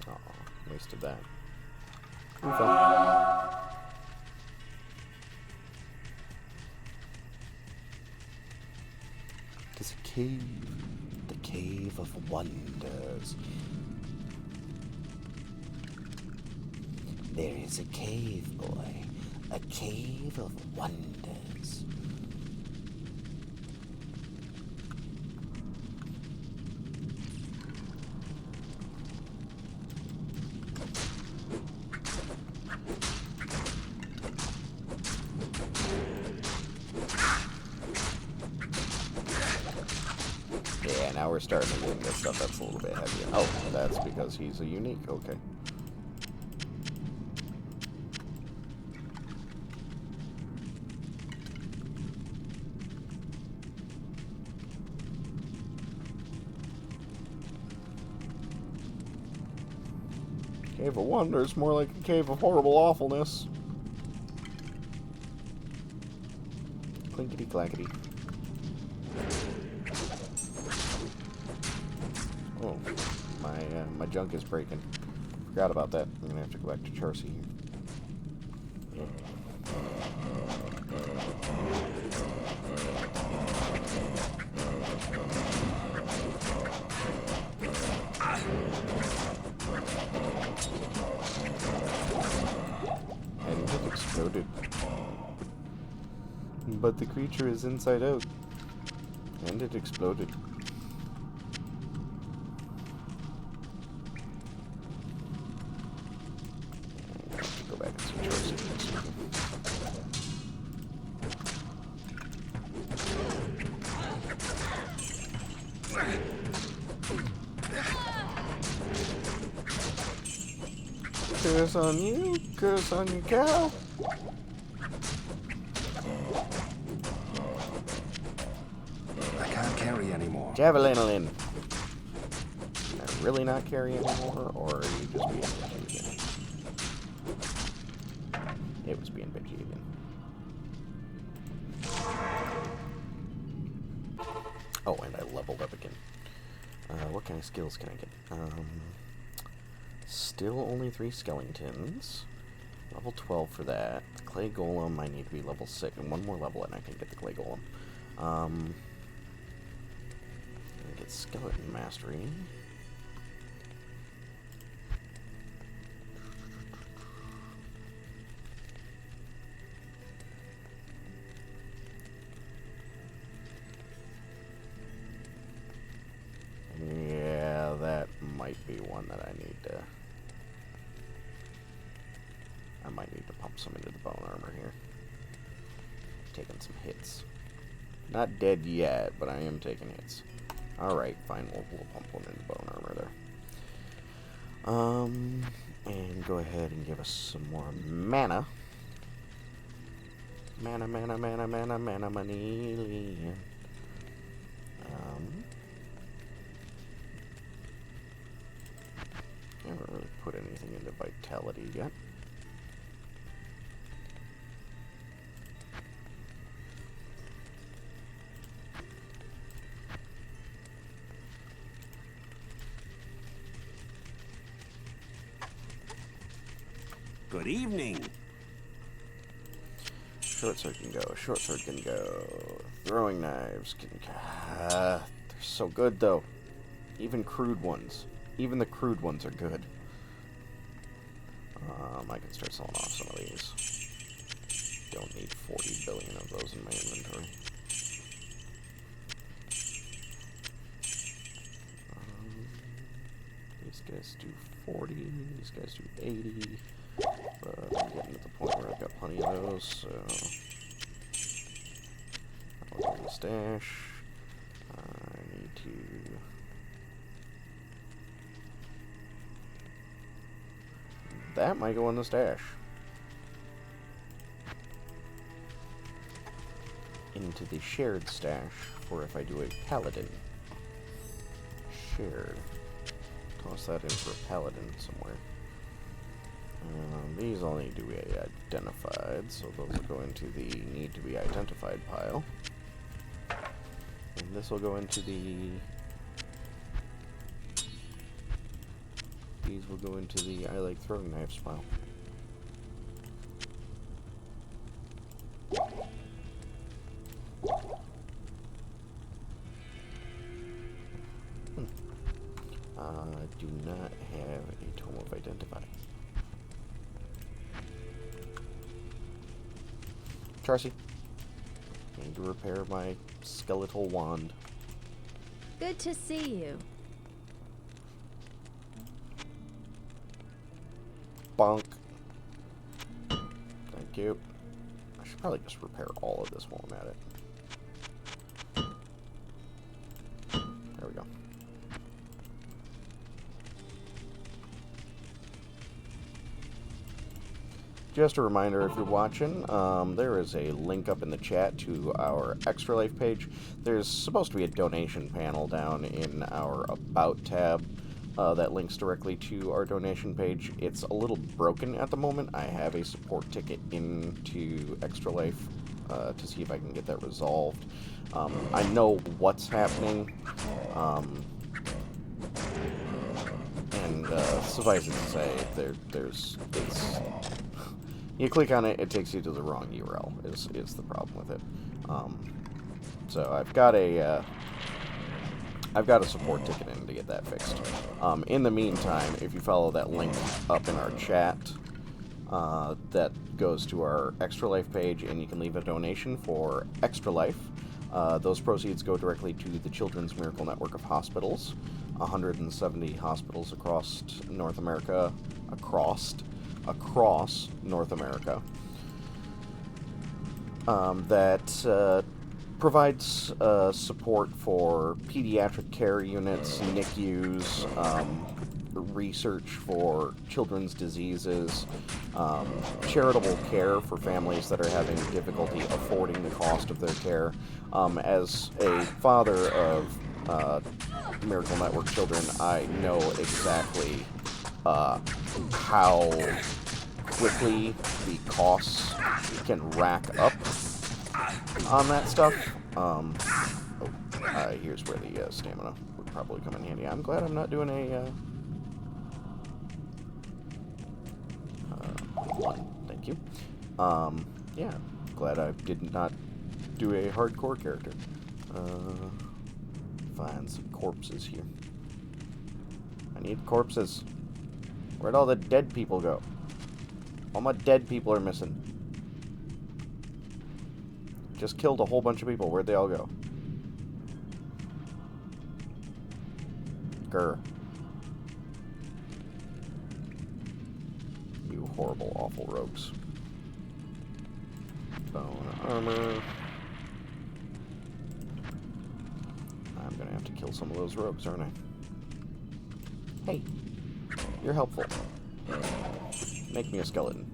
Oh, wasted that. Refill. It's a cave, the Cave of Wonders. There is a cave, boy, a cave of wonders. Yeah, now we're starting to get into stuff that's a little bit heavier. Oh, that's because he's a unique, okay. Cave of Wonders, more like a cave of horrible awfulness. Clinkety clankety. Oh, my junk is breaking. Forgot about that. I'm gonna have to go back to Charcy here. And it exploded. But the creature is inside out. And it exploded. I have to go back and see Charcy. Curse on you, curse on your cow. I can't carry anymore. Javelin. Can I really not carry anymore, or are you just being bitchy again? It was being bitchy again. Oh, and I leveled up again. What kind of skills can I get? Still only 3 skeletons. Level 12 for that. The clay golem, I need to be level 6. And 1 more level and I can get the clay golem. Get skeleton mastery. Yeah, that might be one that I need to... I might need to pump some into the bone armor here. Taking some hits. Not dead yet, but I am taking hits. Alright, fine, we'll pump one into bone armor there. And go ahead and give us some more mana. Mana, manilian. I haven't really put anything into vitality yet. Good evening. Short sword can go. Short sword can go. Throwing knives can... they're so good, though. Even crude ones. Even the crude ones are good. I can start selling off some of these. Don't need 40 billion of those in my inventory. guys do 40, these guys do 80. But I'm getting to the point where I've got plenty of those, so I'll go in the stash. I need to... That might go in the stash. Into the shared stash for if I do a paladin. Shared. Toss that in for a paladin somewhere. These all need to be identified, so those will go into the need to be identified pile. And this will go into the... These will go into the I like throwing knives pile. I do not have a Tome of Identify. Charcy, I need to repair my skeletal wand. Good to see you. Bonk. Thank you. I should probably just repair all of this while I'm at it. There we go. Just a reminder, if you're watching, there is a link up in the chat to our Extra Life page. There's supposed to be a donation panel down in our About tab that links directly to our donation page. It's a little broken at the moment. I have a support ticket into Extra Life to see if I can get that resolved. I know what's happening, and suffice it to say, you click on it, it takes you to the wrong URL, is the problem with it. So I've got a support ticket in to get that fixed. In the meantime, if you follow that link up in our chat, that goes to our Extra Life page, and you can leave a donation for Extra Life. Those proceeds go directly to the Children's Miracle Network of Hospitals, 170 hospitals across North America, across North America, that provides support for pediatric care units, NICUs, research for children's diseases, charitable care for families that are having difficulty affording the cost of their care. As a father of Miracle Network children, I know exactly how quickly the costs can rack up on that stuff. Here's where the stamina would probably come in handy. I'm glad I'm not doing a one. Thank you. Yeah, glad I did not do a hardcore character. Find some corpses here. I need corpses. Where'd all the dead people go? All my dead people are missing. Just killed a whole bunch of people. Where'd they all go? Grr. You horrible, awful rogues. Bone armor. I'm gonna have to kill some of those rogues, aren't I? Hey, you're helpful. Make me a skeleton.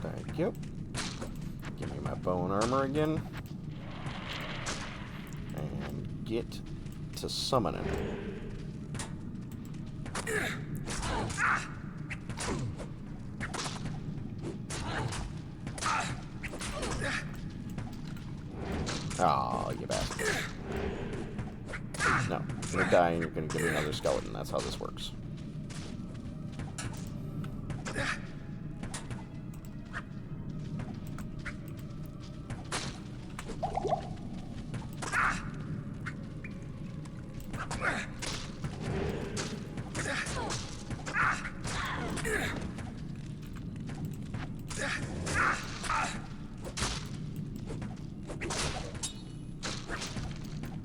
Thank you. Give me my bone armor again. And get to summoning. Aw, you bastard. No. You're gonna die and you're gonna get another skeleton. That's how this works.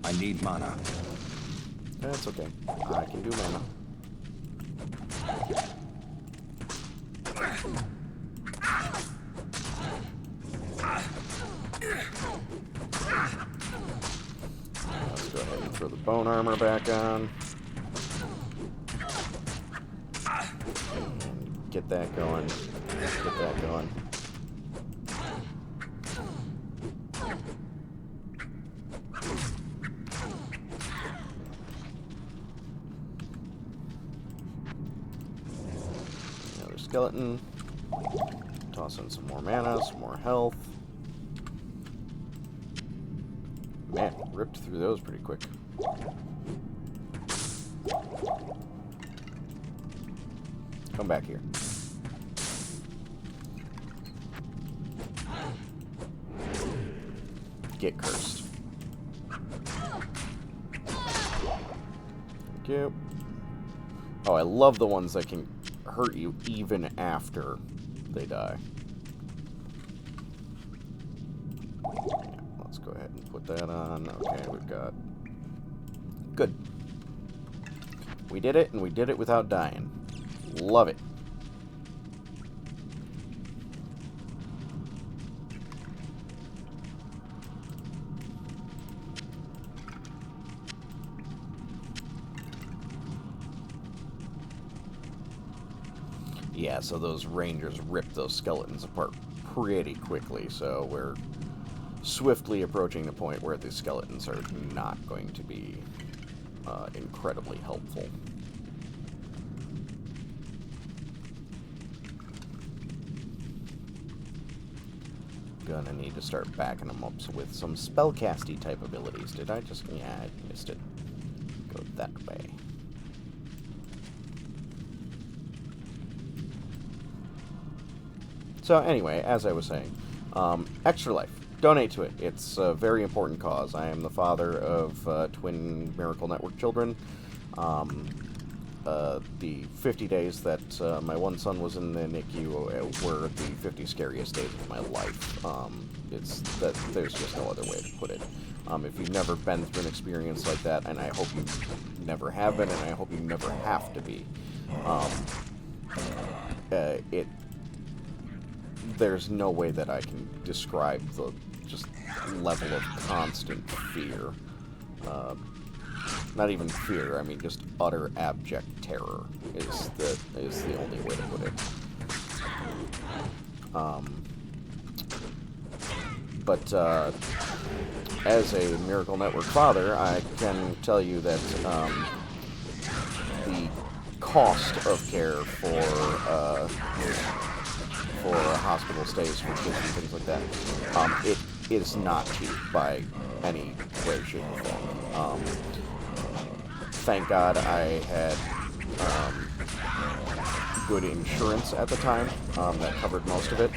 I need mana. That's okay. I can do mana. Let's go ahead and throw the bone armor back on. And get that going. Get that going. Another skeleton. Toss in some more mana, some more health. Man, ripped through those pretty quick. Come back here. Get cursed. Thank you. Oh, I love the ones that can hurt you even after they die. Let's go ahead and put that on. Okay, we've got... Good. We did it, and we did it without dying. Love it. Yeah, so those rangers rip those skeletons apart pretty quickly, so we're swiftly approaching the point where the skeletons are not going to be incredibly helpful. Gonna need to start backing them up with some spellcasty type abilities. Did I just... Yeah, I missed it. Go that way. So anyway, as I was saying, Extra Life. Donate to it. It's a very important cause. I am the father of twin Miracle Network children. The 50 days that my one son was in the NICU were the 50 scariest days of my life. There's just no other way to put it. If you've never been through an experience like that, and I hope you never have been, and I hope you never have to be, there's no way that I can describe the just level of constant fear. Not even fear, I mean just utter abject terror is the only way to put it. But as a Miracle Network father, I can tell you that the cost of care for hospital stays for kids and things like that, it is not cheap by any way, shape, or form. Thank God I had good insurance at the time that covered most of it.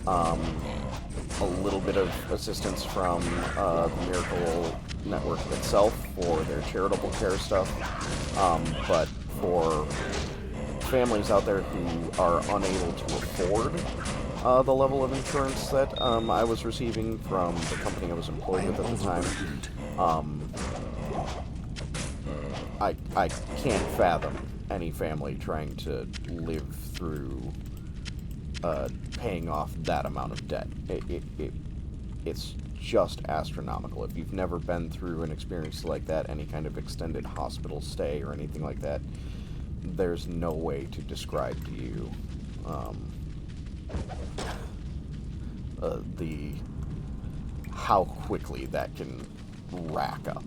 A little bit of assistance from the Miracle Network itself for their charitable care stuff, but for families out there who are unable to afford the level of insurance that I was receiving from the company I was employed with at the time, I can't fathom any family trying to live through paying off that amount of debt. It's just astronomical. If you've never been through an experience like that, any kind of extended hospital stay or anything like that, there's no way to describe to you how quickly that can rack up.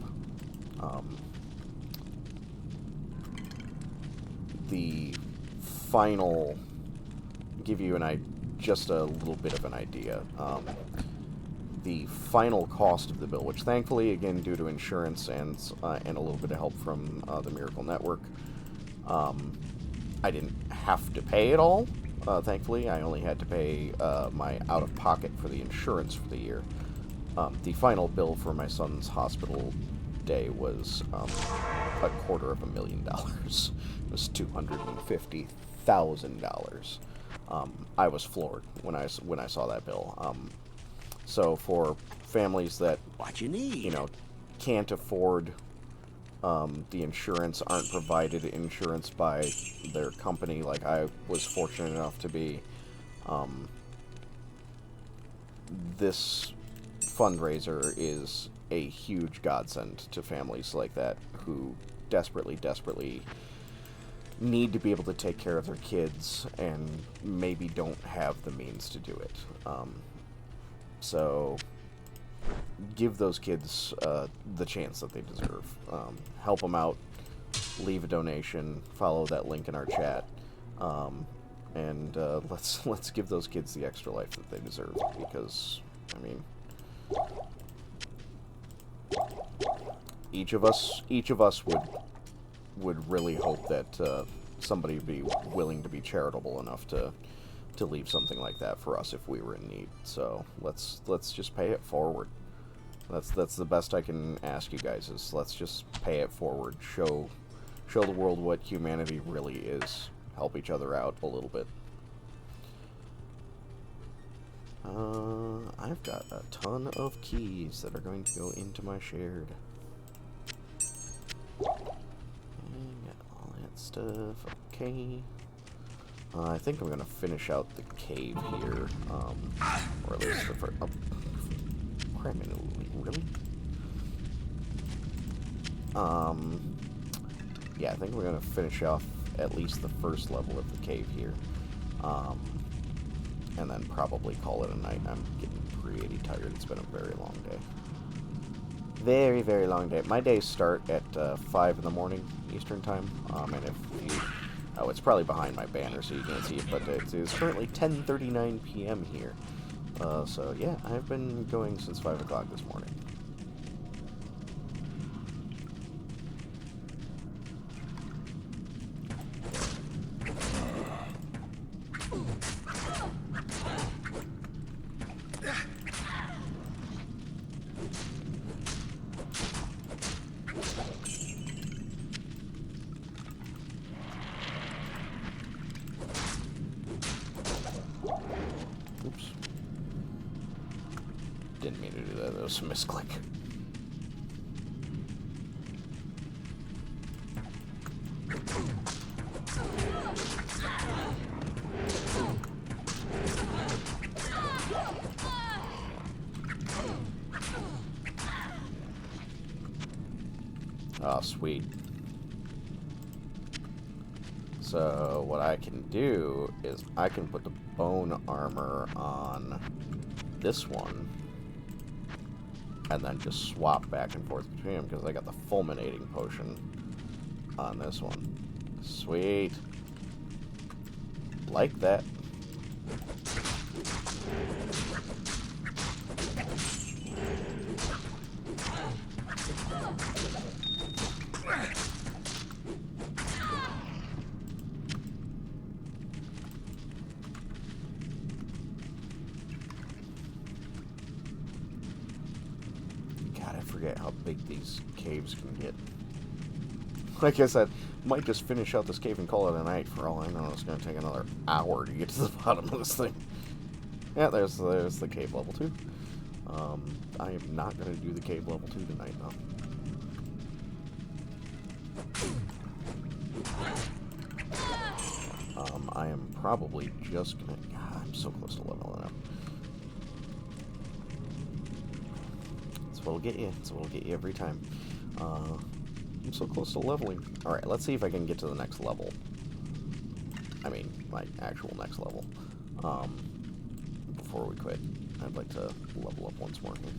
The final, give you just a little bit of an idea. the final cost of the bill, which thankfully, again, due to insurance and a little bit of help from the Miracle Network, I didn't have to pay it all. Thankfully, I only had to pay my out-of-pocket for the insurance for the year. The final bill for my son's hospital day was $250,000. It was $250,000. I was floored when I saw that bill. So for families that What you need? you know can't afford the insurance, aren't provided insurance by their company, like I was fortunate enough to be, this fundraiser is a huge godsend to families like that who desperately need to be able to take care of their kids and maybe don't have the means to do it. So give those kids the chance that they deserve. Help them out. Leave a donation. Follow that link in our chat, and let's give those kids the extra life that they deserve. Because I mean, each of us would really hope that somebody would be willing to be charitable enough to leave something like that for us if we were in need. So let's just pay it forward. That's the best I can ask you guys, is let's just pay it forward. Show the world what humanity really is. Help each other out a little bit. I've got a ton of keys that are going to go into my shared. And got all that stuff. Okay. I think I'm gonna finish out the cave here, or at least the first. Oh, crap! Really? Yeah, I think we're gonna finish off at least the first level of the cave here, and then probably call it a night. I'm getting pretty tired. It's been a very long day. Very, very long day. My days start at 5 in the morning Eastern time, and if you... Oh, it's probably behind my banner so you can't see it, but it is currently 10:39 p.m. here. So yeah, I've been going since 5 o'clock this morning. Oops. Didn't mean to do that. That was a misclick. Oh, sweet. So what I can do is I can put the bone armor on this one and then just swap back and forth between them because I got the fulminating potion on this one. Sweet. Like that. Forget how big these caves can get. Like I said, might just finish out this cave and call it a night. For all I know, it's going to take another hour to get to the bottom of this thing. Yeah, there's the cave level 2. I am not going to do the cave level 2 tonight, though. I am probably just going to... God, I'm so close to leveling up. What'll get you. It's what'll get you every time. I'm so close to leveling. Alright, let's see if I can get to the next level. I mean, my actual next level. Before we quit. I'd like to level up once more here.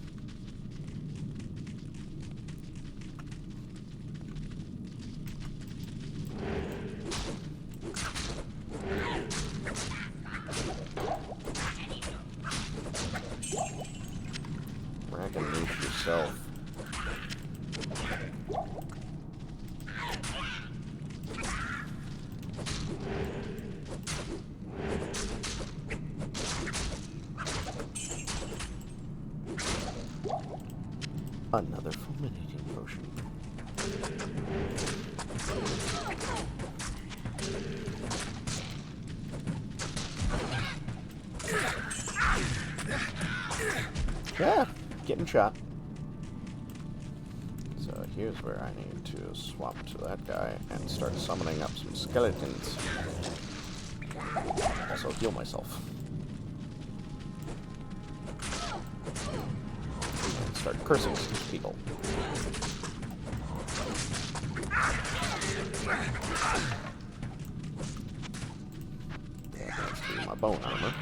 Another fulminating potion. Yeah, getting shot. So here's where I need to swap to that guy and start summoning up some skeletons. Also heal myself. And start cursing some people. That's through my bone armor.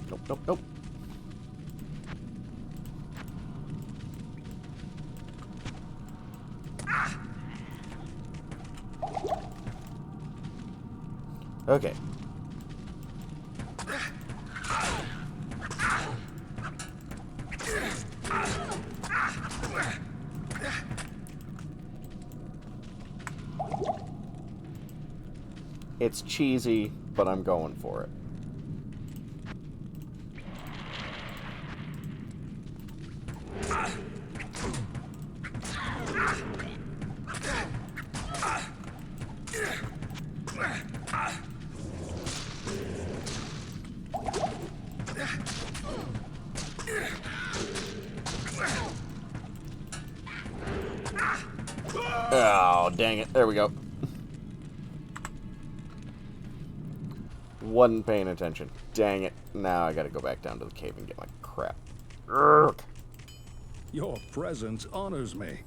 Nope, nope, nope. Okay. It's cheesy, but I'm going for it. Oh, dang it. There we go. Wasn't paying attention. Dang it. Now I gotta go back down to the cave and get my crap. Urgh. Your presence honors me.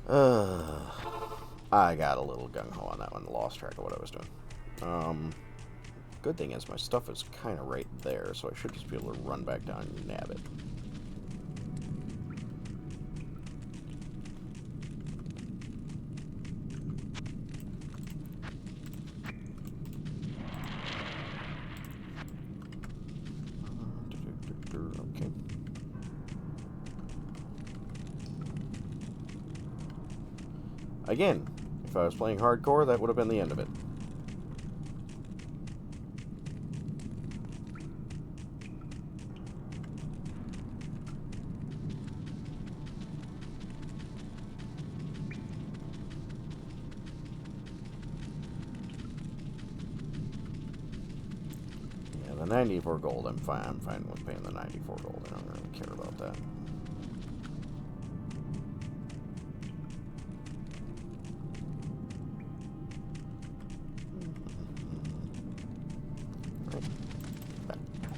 I got a little gung-ho on that one. Lost track of what I was doing. Good thing is my stuff is kind of right there, so I should just be able to run back down and nab it. Okay. Again, if I was playing hardcore, that would have been the end of it. Yeah, the 94 gold, I'm fine with paying the 94 gold. I don't really care about that.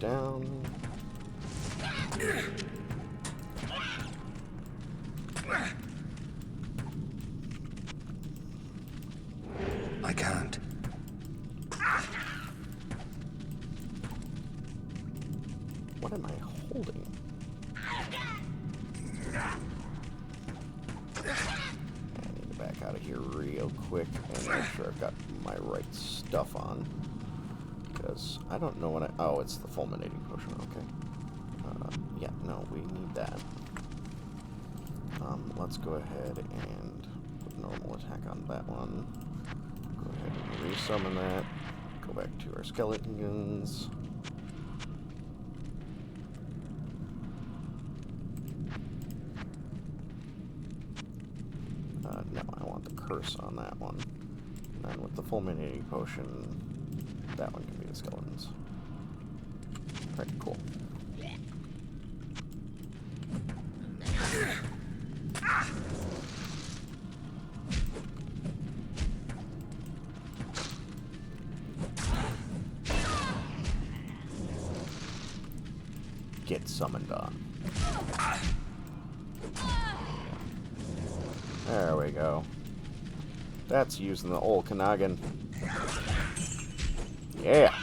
Down. I can't. What am I holding? I need to back out of here real quick and make sure I've got my right stuff on. Because I don't know what oh, it's the fulminating potion, okay. Yeah, no, we need that. Let's go ahead and put normal attack on that one. Go ahead and resummon that. Go back to our skeletons. No, I want the curse on that one. And with the fulminating potion, that one can be the skeletons. Alright, cool. Get summoned on. There we go. That's using the old Kanagan. Yeah.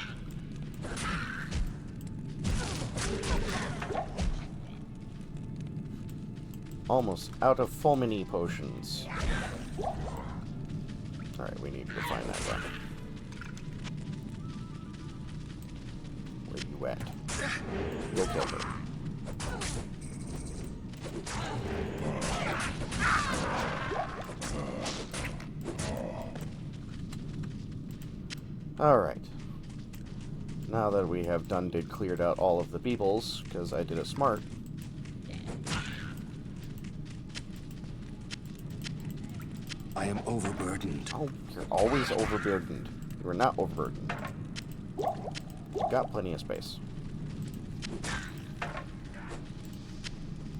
Almost out of fulmini potions. Alright, we need to go find that one. Where you at? Go kill her. Alright. now that we have cleared out all of the peoples, because I did it smart. I am overburdened. Oh, you're always overburdened. You are not overburdened. You've got plenty of space.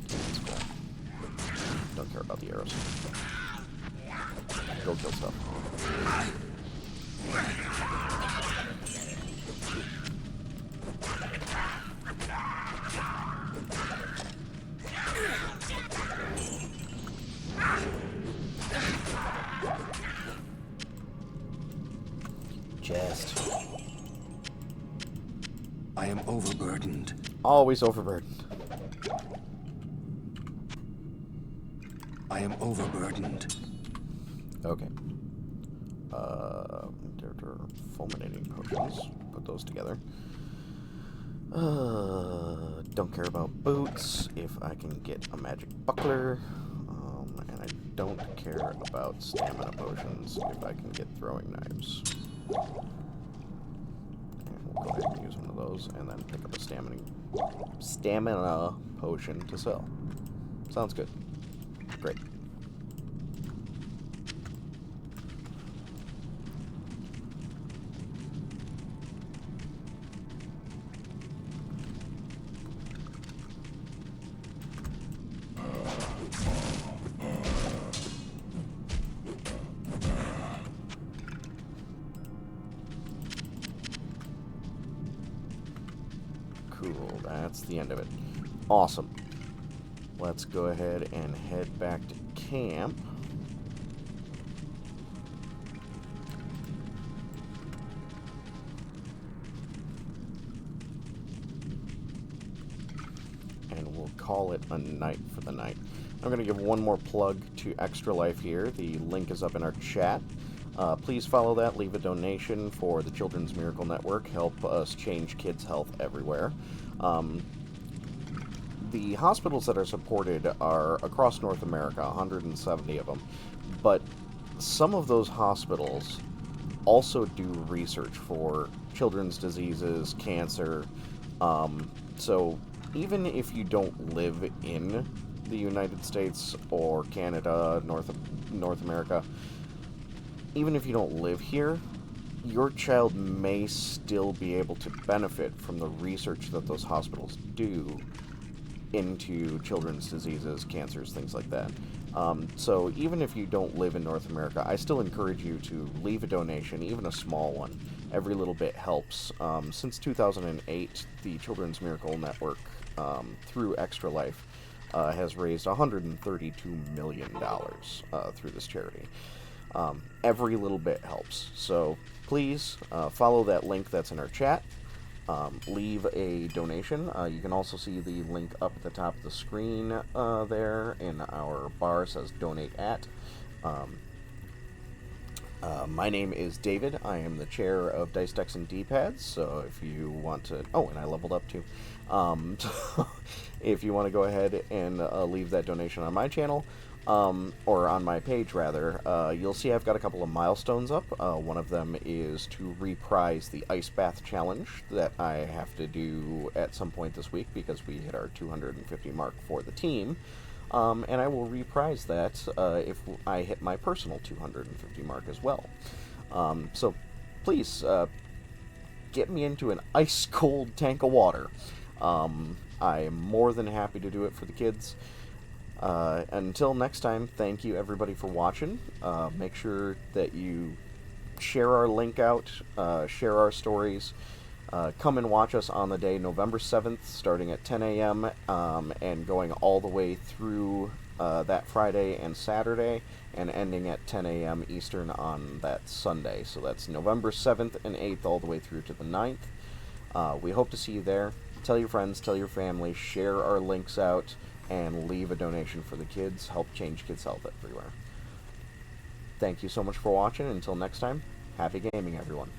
That's cool. Don't care about the arrows. Go kill stuff. Just. I am overburdened. Always overburdened. I am overburdened. Okay. Fulminating potions. Put those together. Don't care about boots. If I can get a magic buckler. And I don't care about stamina potions if I can get throwing knives. And we'll go ahead and use one of those, and then pick up a stamina potion to sell. Sounds good. Great. Cool, that's the end of it. Awesome. Let's go ahead and head back to camp. And we'll call it a night for the night. I'm going to give one more plug to Extra Life here. The link is up in our chat. Please follow that, leave a donation for the Children's Miracle Network, help us change kids' health everywhere. The hospitals that are supported are across North America, 170 of them, but some of those hospitals also do research for children's diseases, cancer, so even if you don't live in the United States or Canada, North America, even if you don't live here, your child may still be able to benefit from the research that those hospitals do into children's diseases, cancers, things like that. So even if you don't live in North America, I still encourage you to leave a donation, even a small one. Every little bit helps. Since 2008, the Children's Miracle Network, through Extra Life, has raised $132 million through this charity. Every little bit helps. So please follow that link that's in our chat. Leave a donation. You can also see the link up at the top of the screen there in our bar. It says donate at. My name is David. I am the chair of Dice Decks and D-Pads, so if you want to... Oh, and I leveled up too. So if you want to go ahead and leave that donation on my channel, or on my page rather, you'll see I've got a couple of milestones up. One of them is to reprise the Ice Bath Challenge that I have to do at some point this week because we hit our 250 mark for the team. And I will reprise that if I hit my personal 250 mark as well. So please get me into an ice-cold tank of water. I am more than happy to do it for the kids. Until next time, thank you everybody for watching. Make sure that you share our link out, share our stories. Come and watch us on the day, November 7th, starting at 10 a.m. And going all the way through that Friday and Saturday, and ending at 10 a.m. Eastern on that Sunday. So that's November 7th and 8th all the way through to the 9th. We hope to see you there. Tell your friends, tell your family, share our links out, and leave a donation for the kids. Help change kids' health everywhere. Thank you so much for watching. Until next time, happy gaming, everyone.